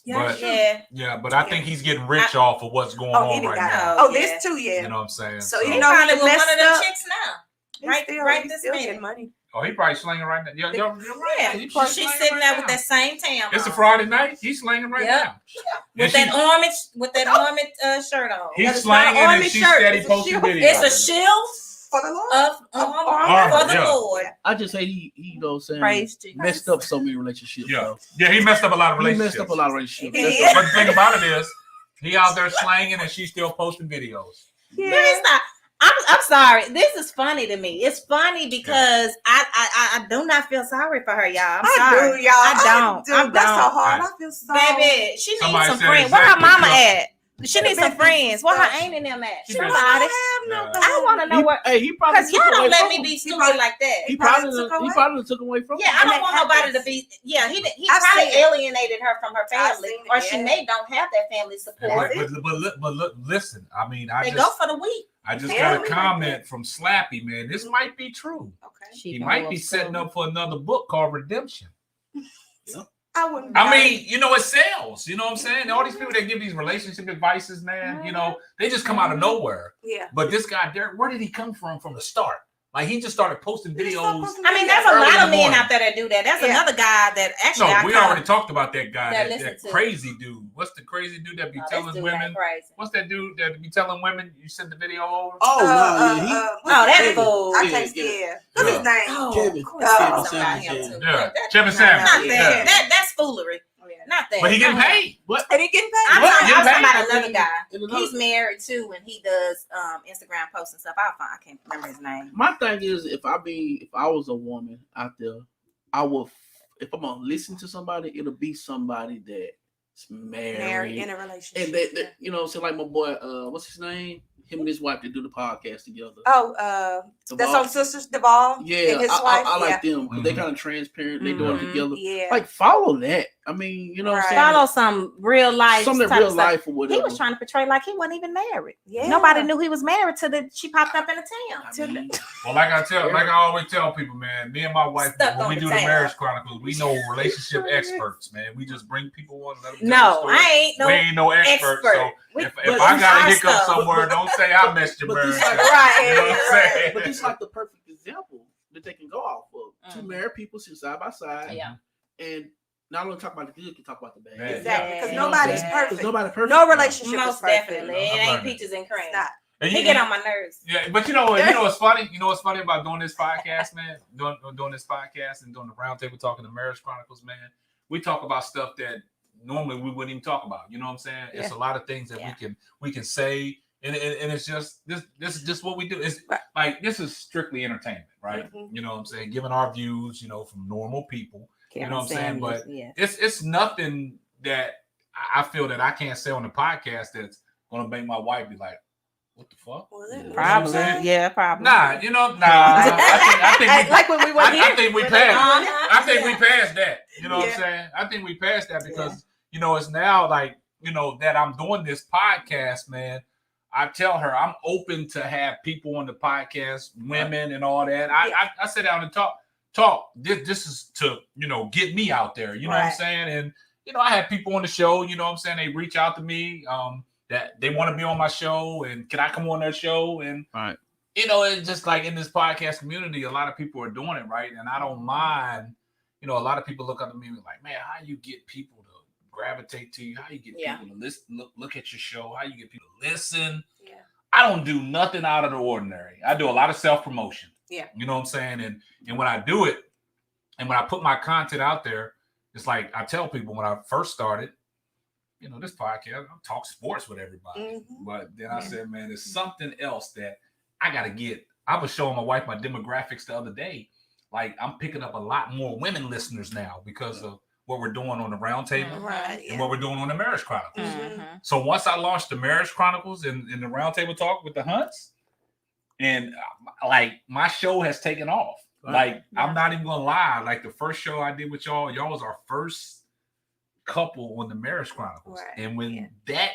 But I think he's getting rich off of what's going on right now. This too, You know what I'm saying? So you know he messed one of them up. chicks now. Right this minute. Money. Oh, he probably slinging right now. You're right. Yeah, she's sitting there with that same tam. It's a Friday night. He's slinging right now. With that orange shirt on. He's slanging and she's steady posting videos. It's a shield for the Lord. For the Lord. I just say he you know saying messed up so many relationships. Yeah, he messed up a lot of relationships. But the thing about it is, he out there slanging and she's still posting videos. Yeah. It's not. I'm sorry. This is funny to me. It's funny because I do not feel sorry for her, y'all. I'm sorry. I don't. That's so hard. I feel sorry. Baby, she needs some friends. Where her mama at? She needs some friends. Where her aunt and them at? Somebody. I want to know where. Hey, he probably because y'all don't let me be stupid like that. He probably took away from. Yeah, I don't want nobody to be. Yeah, he probably alienated her from her family, or she may don't have that family support. But look, listen. I mean, they go for the week. I just got a comment from Slappy, man. This might be true. Okay, he might be setting up for another book called Redemption. I mean, you know, it sells. You know what I'm saying? All these people that give these relationship advices, man, you know, they just come out of nowhere. Yeah. But this guy, Derrick, where did he come from the start? Like, he just started posting videos. I mean, there's a lot of men out there that do that. There's another guy that actually. No, we already talked about that guy. That crazy dude. What's the crazy dude that be telling women? What's that dude that be telling women you send the video over? That fool. I can't stand. What's his name? Kevin Samuels. That's foolery. Not that. But he getting paid. What? And he getting paid? I'm talking about another guy. He's married too, and he does Instagram posts and stuff. I can't remember his name. My thing is, if I was a woman out there, I would. If I'm gonna listen to somebody, it'll be somebody that's married in a relationship, and that you know, so like my boy, what's his name? Him and his wife, they do the podcast together. That's on Sisters Duvall. Yeah, and his wife. I like them because they kind of transparent. They do it together. Yeah, like follow that. I mean, you know what I'm saying? Follow some real life. Something type real of stuff. life or whatever. He was trying to portray like he wasn't even married. Yeah. Nobody knew he was married till she popped up in the town. I mean, Well, like I always tell people, man, me and my wife, Stuck when on we the do the tail. marriage chronicles, we know relationship experts, man. We just bring people on. Let them tell No, the story. I ain't no we ain't no expert. So if I got a hiccup somewhere, don't say I messed your but marriage. this like, Right. You know what I'm saying? but this is like the perfect example that they can go off of. Two Mhm. married people sit side by side. Yeah. And not only talk about the good, you can talk about the bad. Yeah. Exactly, because Yeah. nobody's Yeah. perfect. Because nobody's perfect. No relationship Most is perfect. definitely. I'm It ain't learning. peaches and cream. It's not. And He get on my nerves. Yeah, but you know what's funny? You know what's funny about doing this podcast, man? Doing this podcast and doing the roundtable talking the marriage chronicles, man. We talk about stuff that normally we wouldn't even talk about. You know what I'm saying? Yeah. It's a lot of things that we can say, and it's just this is just what we do. It's Right. like this is strictly entertainment, right? Mhm. You know what I'm saying? Giving our views, from normal people. You know what I'm saying? But yeah. it's nothing that I feel that I can't say on the podcast that's gonna make my wife be like, what the fuck? Was it? Probably. What you Yeah, probably. Nah. I think we, like when we were here. I think we passed. Uh-huh. I think we passed that. You know what Yeah. I'm saying? I think we passed that because it's now like that I'm doing this podcast, man. I tell her I'm open to have people on the podcast, women and all that. I sit down and talk. This is to get me out there. You know what I'm Right. saying? And I have people on the show. You know what I'm saying? They reach out to me. That they want to be on my show and can I come on their show? And Right. it's just like in this podcast community, a lot of people are doing it, right? And I don't mind. A lot of people look up to me and be like, man, how you get people to gravitate to you? How you get people to listen, look at your show? How you get people to listen? Yeah. I don't do nothing out of the ordinary. I do a lot of self-promotion. Yeah. You know what I'm saying? And when I do it, and when I put my content out there, it's like I tell people when I first started, this podcast, I talk sports with everybody. Mhm. But then I said, man, there's something else that I got to get. I was showing my wife my demographics the other day. Like, I'm picking up a lot more women listeners now because of what we're doing on the roundtable Right. and what we're doing on the Marriage Chronicles. Mhm. So once I launched the Marriage Chronicles and the roundtable talk with the Hunts, and like my show has taken off. Right. Like, I'm not even gonna lie. Like the first show I did with y'all was our first couple on the Marriage Chronicles. Right. And when that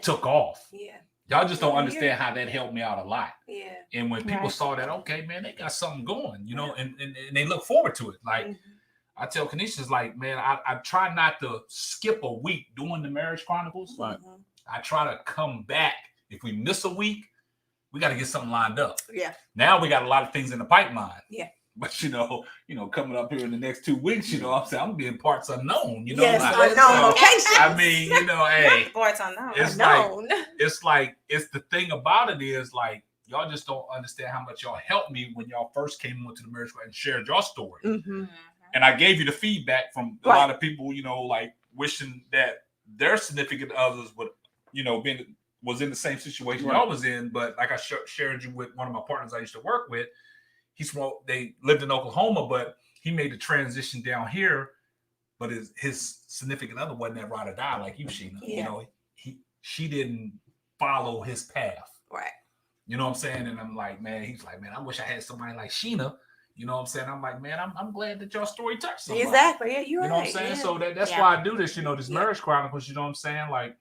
took off, Yeah. y'all just don't understand how that helped me out a lot. Yeah. And when people Right. saw that, okay, man, they got something going, and they look forward to it. Like Mhm. I tell Kanisha's like, man, I try not to skip a week doing the Marriage Chronicles. Right. Mhm. I try to come back. If we miss a week, we got to get something lined up. Yeah. Now we got a lot of things in the pipeline. Yeah. But coming up here in the next 2 weeks, I'm saying I'm being parts unknown. Yes, Like, unknown so, locations. I mean, hey, Sports unknown. it's Unknown. it's the thing about it is like y'all just don't understand how much y'all helped me when y'all first came into the marriage and shared your story. Mhm. And I gave you the feedback from a Right. lot of people, like wishing that their significant others would, was in the same situation Right. I was in. But like I shared you with one of my partners I used to work with, they lived in Oklahoma, but he made the transition down here. But his significant other wasn't that ride or die like you, Sheena. Yeah. She didn't follow his path. Right. You know what I'm saying? And I'm like, man, he's like, man, I wish I had somebody like Sheena. You know what I'm saying? I'm like, man, I'm glad that your story touched somebody. Exactly. Yeah, you're You know right. what I'm saying? Yeah. So that's Yeah. why I do this, this Yeah. Marriage Chronicles, you know what I'm saying? Like,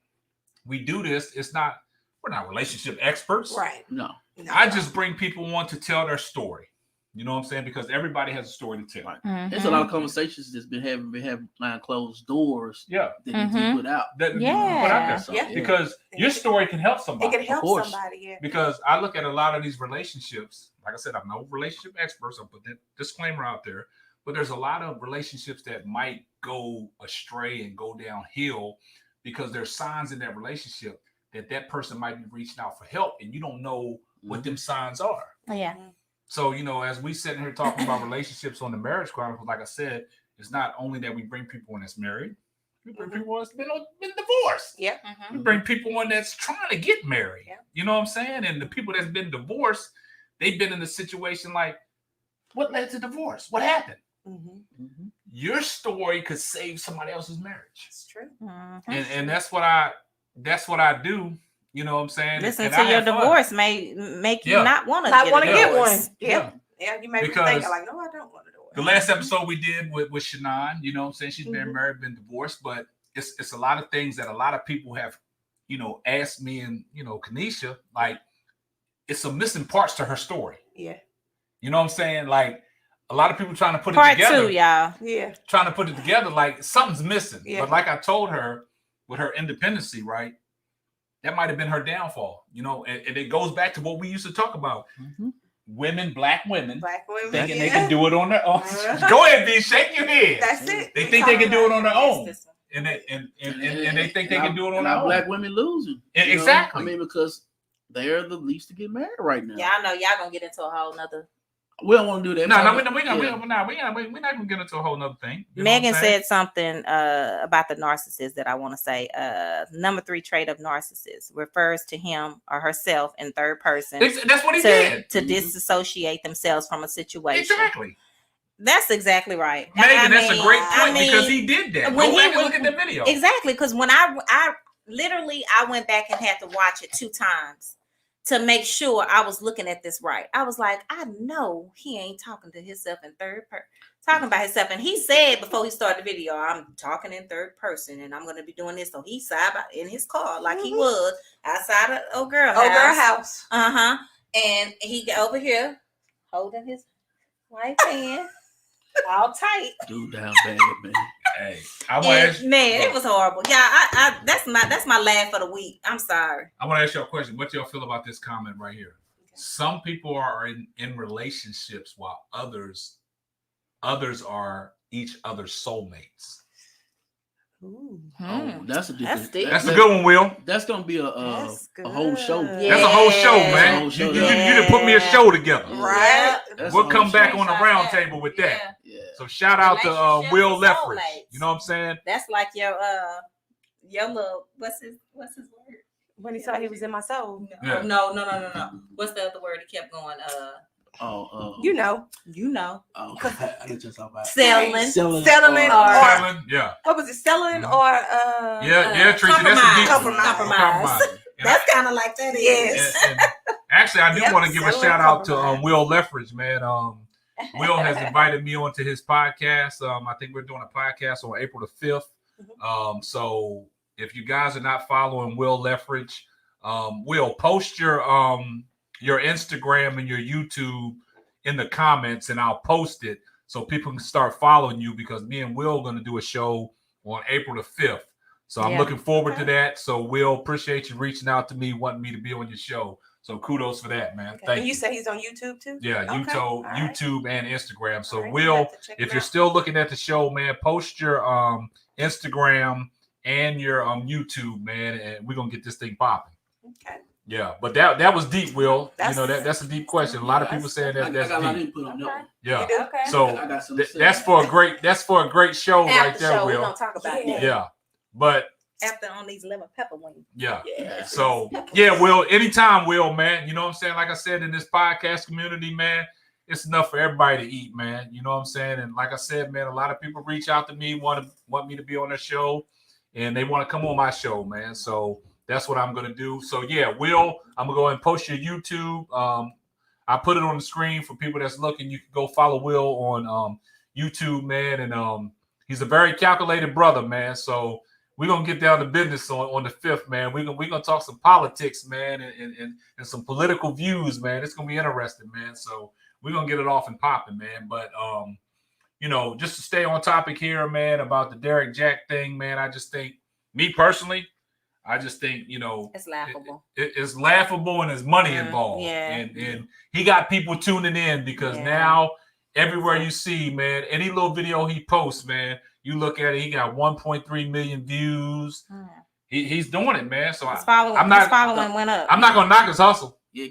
we do this. We're not relationship experts. Right. No. No. I just bring people on to tell their story. You know what I'm saying? Because everybody has a story to tell. Right. There's a lot of conversations that's been having behind closed doors Yeah. that need to be put out. That Yeah. put out there. So, Yeah. Because your story can help somebody. It can help course. somebody. Yeah. Because I look at a lot of these relationships, like I said, I'm no relationship expert, so I put that disclaimer out there, but there's a lot of relationships that might go astray and go downhill because there's signs in that relationship that person might be reaching out for help and you don't know what them signs are. Yeah. So, as we sitting here talking about relationships on the Marriage Chronicles, like I said, it's not only that we bring people in that's married, we bring people that's been divorced. Yeah. We bring people in that's trying to get married. Yeah. You know what I'm saying? And the people that's been divorced, they've been in a situation like, what led to divorce? What happened? Mm-hmm. Your story could save somebody else's marriage. It's true. And that's what I do. You know what I'm saying? Listen And to I your have fun. divorce may make you Yeah. not want to Not want to Yeah. get one. Yeah. Yeah. You may be Because- thinking like, no, I don't want to do it. The last episode we did with Shannon, you know what I'm saying? She's been married, been divorced, but it's a lot of things that a lot of people have, asked me and, Kanisha, like, it's some missing parts to her story. Yeah. You know what I'm saying? Like, a lot of people trying to put Part it together. 2, y'all. Yeah. Trying to put it together, like, something's missing. Yeah. But like I told her, with her independency, right? That might have been her downfall, and it goes back to what we used to talk about. Women, black women, thinking they can do it on their own. Go ahead, B, shake your head. That's it. They think they can do it on their own. And they think they can do it on their own. Black women losing. Exactly. I mean, because they're the least to get married right now. Yeah, I know y'all gonna get into a whole nother. We don't want to do that. No, we're not gonna get into a whole nother thing. Megan said something about the narcissist that I want to say. Number 3 trait of narcissist refers to him or herself in third person. That's what he did. To disassociate themselves from a situation. Exactly. That's exactly right. Megan, that's a great point because he did that. Go back and look at the video. Exactly, because when I literally went back and had to watch it 2 times to make sure I was looking at this right. I was like, I know he ain't talking to himself in third person, talking about himself. And he said before he started the video, I'm talking in third person and I'm going to be doing this. So he sat in his car like he was outside of old girl house. And he got over here holding his right hand all tight. Dude down bad, man. Hey, it was horrible. Yeah, that's my laugh for the week. I'm sorry. I want to ask you a question. What do y'all feel about this comment right here? Okay. Some people are in relationships while others are each other's soulmates. Ooh. Oh, that's a different. That's a good one, Will. That's gonna be a whole show. Yeah. That's a whole show, man. You didn't put me a show together, right? We'll come back on the round table with that. Yeah. So shout out to Will Leffridge. You know what I'm saying? That's like your little what's his word? When he saw he was in my soul. No. What's the other word? He kept going. You know. Oh, I just talking about Settling. Yeah. What was it? Settling or yeah, Tracy. That's a compromise. That's kind of like that. Yes. And actually, I do want to give a shout out to Will Leffridge, man. Will has invited me onto his podcast. I think we're doing a podcast on April the 5th. So if you guys are not following Will Leffridge, Will, post your Instagram and your YouTube in the comments, and I'll post it so people can start following you, because me and Will are going to do a show on April the 5th. So I'm looking forward to that. So Will, appreciate you reaching out to me, wanting me to be on your show. So kudos for that, man. Thank you. And you say he's on YouTube too? Yeah, YouTube and Instagram. So Will, if you're still looking at the show, man, post your Instagram and your YouTube, man, and we're gonna get this thing popping. Okay. Yeah, but that was deep, Will. That's a deep question. A lot of people saying that's deep. Yeah. Okay. So that's for a great show right there, Will. We're gonna talk about that. Yeah. But after on these lemon pepper wings. Yeah. So Will, anytime, Will, man. You know what I'm saying? Like I said, in this podcast community, man, it's enough for everybody to eat, man. You know what I'm saying? And like I said, man, a lot of people reach out to me, want me to be on their show, and they want to come on my show, man. So that's what I'm gonna do. So Will, I'm gonna go and post your YouTube. I put it on the screen for people that's looking. You can go follow Will on YouTube, man, and he's a very calculated brother, man. So we're gonna get down to business on the 5th, man. We're gonna talk some politics, man, and some political views, man. It's gonna be interesting, man. So we're gonna get it off and popping, man. But just to stay on topic here, man, about the Derrick Jaxn thing, man. I just think, me personally, it's laughable. It's laughable, and there's money involved. Yeah. And he got people tuning in because now everywhere you see, man, any little video he posts, man, you look at it, he got 1.3 million views. He's doing it, man. So his following went up. I'm not gonna knock his hustle. Yeah,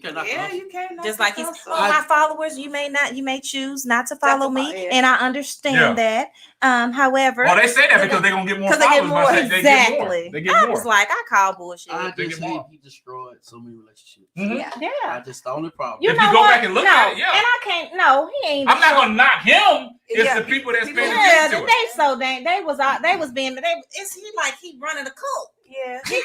you can. Just like my followers, you may choose not to follow me, and I understand that. However, they say that because they're gonna get more followers. Exactly. They get more. I was like, I call bullshit. I just hate he destroyed so many relationships. Mm-hmm. Yeah. That's the only problem. If you go back and look at it, and I can't. No, he ain't. I'm not gonna knock him. It's the people that's paying attention to it. They was being. It's he running a cult. Yeah. He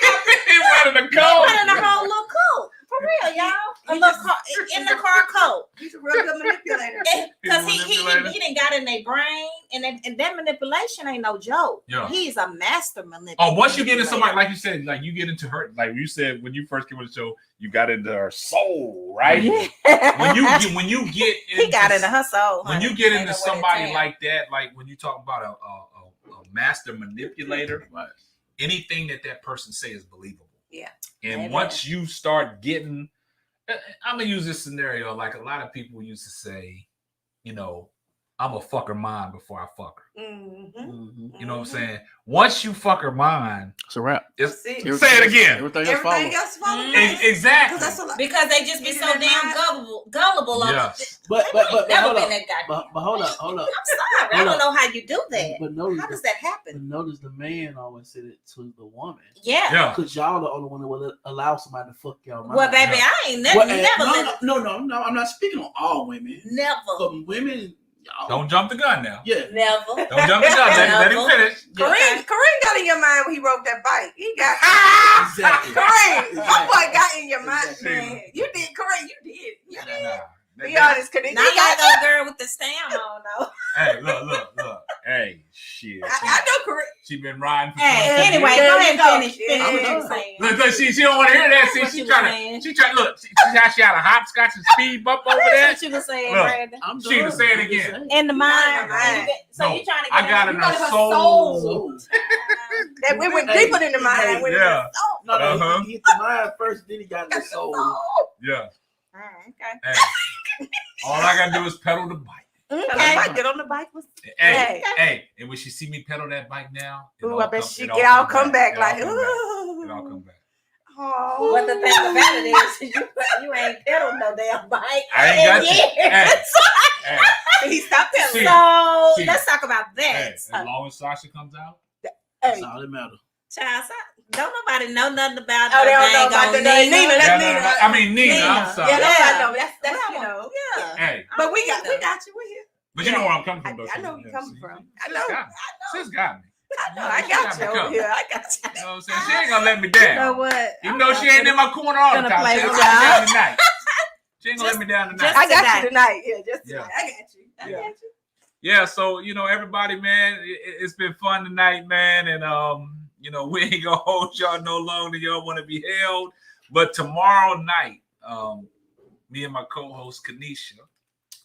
wanted a He coat. wanted a whole little coat. For real, y'all. A little car in the car coat. He's a real good manipulator. Because He's a he manipulator. didn't got in their brain, and that manipulation ain't no joke. Yeah. He's a master manipulator. Oh, once you get into somebody, like you said, like you get into her, like you said when you first came on the show, you got into her soul, right? Yeah. When you get into, he got into her soul. when you get into somebody like that, like when you talk about a master manipulator, anything that person say is believable. Yeah. And Amen. once you start getting, I'm gonna use this scenario. Like a lot of people used to say, you know, I'm a fuck her mind before I fuck her. Mm-hmm. You know what I'm saying? Once you fuck her mind, It's a wrap. it's, Say say it again. Everything else follows. Exactly. That's a lot. Because they just be Is so it damn not? gullible. Yes. But Never hold been up. that guy. But hold up. I'm sorry. Hold I don't up. know how you do that. But notice, How does that but happen? notice the man always said it to the woman. Yeah. Yeah. Because y'all the only one that will allow somebody to fuck y'all mind. Well, baby, Yeah. I ain't never, Well, no. I'm not speaking on all women. never, But women, y'all. Don't jump the gun now. Yeah. never. Don't jump the gun. Let him finish. Kareem got in your mind when he wrote that bike. He got Exactly. Kareem. My Exactly. boy got in your mind, Exactly. man. You did, Kareem. You did. You did. Nah. Be honest, Kareem. Not like that girl with the stamp on, though. Hey, look. Hey, shit. I know Kareem. She been riding for Hey, 20 anyway, years. go ahead and finish. Yeah. Finish what I'm you done. saying. Look, she don't want to hear that. See, What she you trying saying. to look. She had a hopscotch and speed bump over there. That's what you were saying, Look. Brandon. I'm She done. to say it I'm just again. saying. In the mind. mind. So No, you trying to get I got in you her got soul. So, That we went deeper than the mind. We Yeah. no, Uh-huh. he hit the mind first, then he got the soul. Yeah. Okay. Hey. All I gotta do is pedal the bike. I might get on the bike with. Hey. And when she see me pedal that bike now, Ooh, I bet she get all come back like, It all ooh. come back. Oh. But the thing about it is, you ain't pedaled no damn bike. I ain't got you. years. Hey. He stopped that. See. So See. let's talk about that. Hey, as long as Sasha comes out, That's all that matters. Child, don't nobody know nothing about Oh, they don't know dang about on the name. Nina, that's no. Nina. I mean Nina. Nina. I'm sorry. Yeah, that's Yeah. I know. That's you know. Yeah. Hey, But we got you. We're here. but you know where I'm coming from, though. I know where sis. you're coming See, from. I sis know. got me. Sis got me. I know. I got you over here. I got you. You know what I'm saying? She ain't gonna let me down. You know what? Even though she ain't in my corner all the gonna time, play she ain't with gonna let me y'all. down tonight. She ain't gonna let me down tonight. just- I got today. you tonight. Yeah, just Yeah. tonight. I got you. I Yeah. got you. Yeah, so everybody, man, it's been fun tonight, man, and we ain't gonna hold y'all no longer than y'all want to be held. But tomorrow night, me and my co-host Kanisha,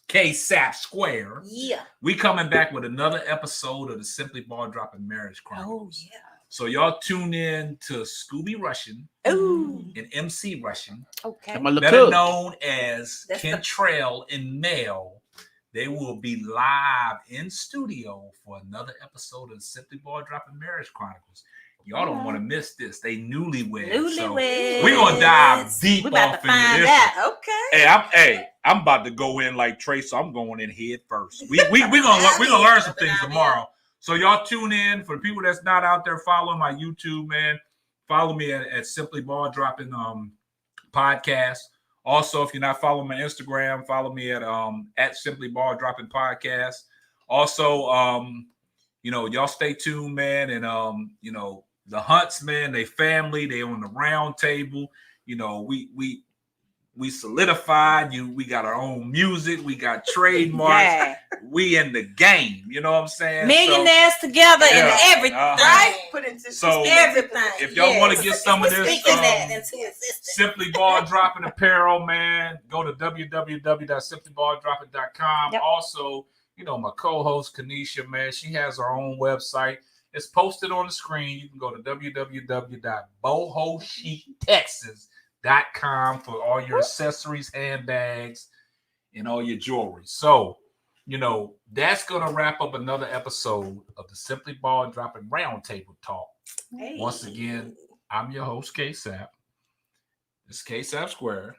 Ksapp Square, Yeah. we coming back with another episode of the Simply Ball Dropping Marriage Chronicles. Oh yeah. So y'all tune in to Scooby Russian Ooh. and MC Russian, Okay. And my little better cousin. known as That's the- Kentrell and Mel. They will be live in studio for another episode of the Simply Ball Dropping Marriage Chronicles. Y'all don't want to miss this. They newlyweds. So Newlyweds. we're gonna dive deep We about off to into find this. out. Okay. I'm about to go in like Trace, so I'm going in head first. We gonna learn some things tomorrow. So y'all tune in. For the people that's not out there following my YouTube, man, follow me at Simply Ball Dropping podcast. Also, if you're not following my Instagram, follow me at Simply Ball Dropping Podcast. Also, y'all stay tuned, man, and the Hunts, man, they family, they on the round table. We solidified. We got our own music. We got trademarks. Yeah. We in the game. You know what I'm saying? Millionaires together Yeah. and everything. Right? Put into So- Everything. If y'all want to get some of this, Speaking that into existence. Simply Ball Dropping apparel, man, go to www.simplyballDropping.com. Yep. Also, my co-host Kanisha, man, she has her own website. It's posted on the screen. You can go to www.bohochictexas.com for all your accessories, handbags, and all your jewelry. So, that's going to wrap up another episode of the Simply Ball Dropping Roundtable Talk. Hey. Once again, I'm your host, Ksapp. It's Ksapp Square.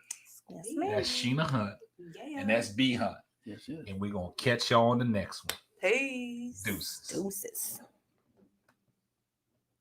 Yes, ma'am. That's Sheena Hunt. Yeah. And that's B Hunt. Yes, yes. And we're going to catch y'all on the next one. Peace. Deuces. Deuces.